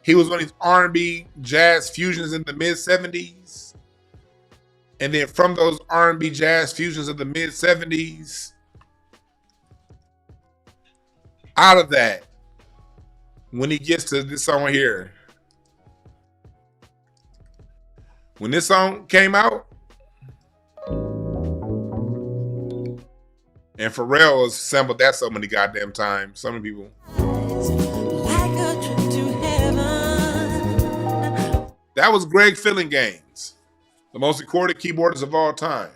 He was on these R&B jazz fusions in the mid-70s. And then from those R&B jazz fusions of the mid-70s, out of that, when he gets to this song here, when this song came out, and Pharrell has sampled that so many goddamn times, so many people. That was Greg Fillinganes, the most recorded keyboardist of all time.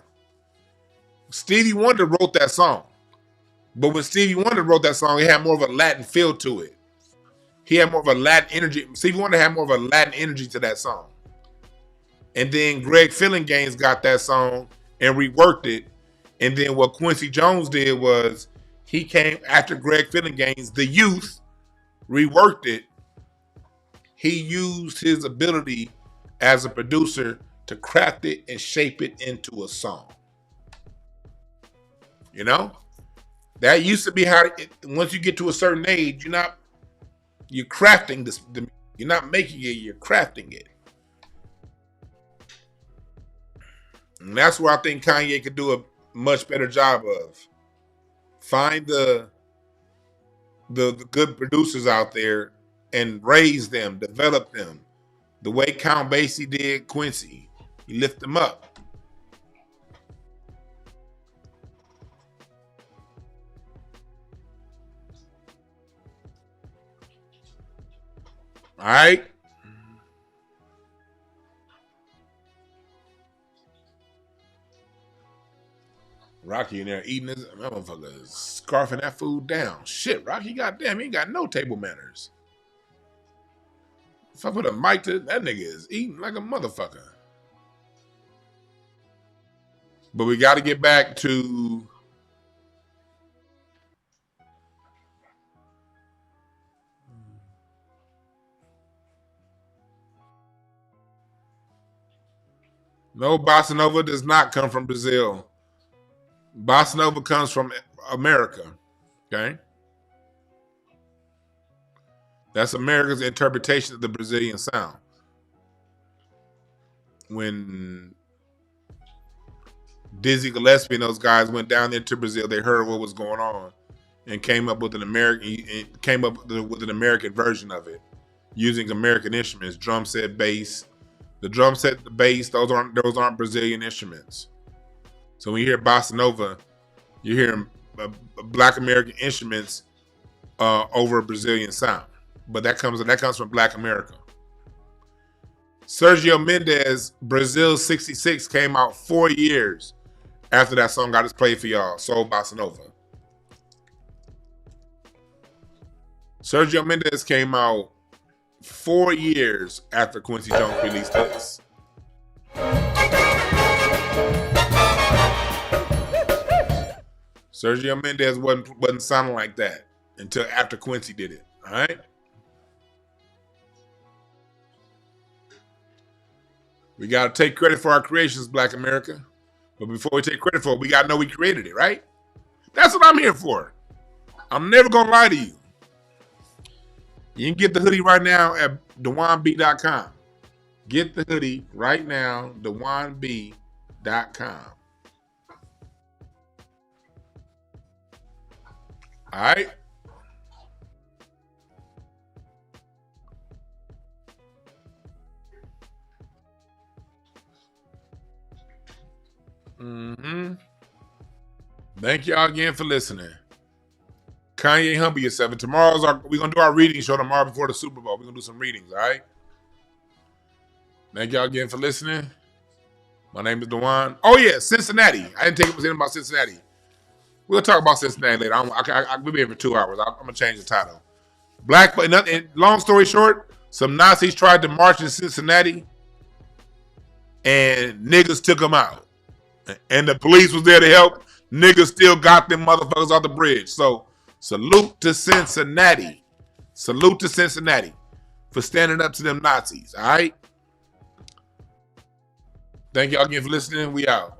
Stevie Wonder wrote that song. But when Stevie Wonder wrote that song, it had more of a Latin feel to it. He had more of a Latin energy. Stevie Wonder had more of a Latin energy to that song. And then Greg Fillinganes got that song and reworked it. And then what Quincy Jones did was he came after Greg Fillinganes, the youth, reworked it. He used his ability as a producer to craft it and shape it into a song. You know? That used to be how, once you get to a certain age, you're crafting this. You're not making it, you're crafting it. And that's where I think Kanye could do a much better job of. Find the good producers out there and raise them, develop them. The way Count Basie did Quincy. You lift them up. All right. Rocky in there eating his motherfucker, scarfing that food down. Shit, Rocky, goddamn, he ain't got no table manners. If I put a mic to that nigga is eating like a motherfucker. But we got to get back to no, bossa nova does not come from Brazil. Bossa nova comes from America. Okay? That's America's interpretation of the Brazilian sound. When Dizzy Gillespie and those guys went down there to Brazil, they heard what was going on and came up with an American version of it, using American instruments, drum set, bass. The drum set, the bass, those aren't Brazilian instruments. So when you hear bossa nova, you're hearing Black American instruments over a Brazilian sound. But that comes from Black America. Sergio Mendes, Brazil 66 came out 4 years after that song got played for y'all, Soul Bossa Nova. Sergio Mendes came out 4 years after Quincy Jones released this. Sergio Mendes wasn't sounding like that until after Quincy did it. All right. We got to take credit for our creations, Black America. But before we take credit for it, we got to know we created it, right? That's what I'm here for. I'm never going to lie to you. You can get the hoodie right now at DewanB.com. Get the hoodie right now, DewanB.com. All right. Thank y'all again for listening. Kanye, humble yourself. And we're going to do our reading show tomorrow before the Super Bowl. We're going to do some readings, all right? Thank y'all again for listening. My name is Dewan. Oh, yeah, Cincinnati. I didn't take up anything about Cincinnati. We'll talk about Cincinnati later. We'll be here for 2 hours. I'm going to change the title. Long story short, some Nazis tried to march in Cincinnati, and niggas took them out. And the police was there to help. Niggas still got them motherfuckers off the bridge. So, salute to Cincinnati. Salute to Cincinnati for standing up to them Nazis, all right? Thank y'all again for listening. We out.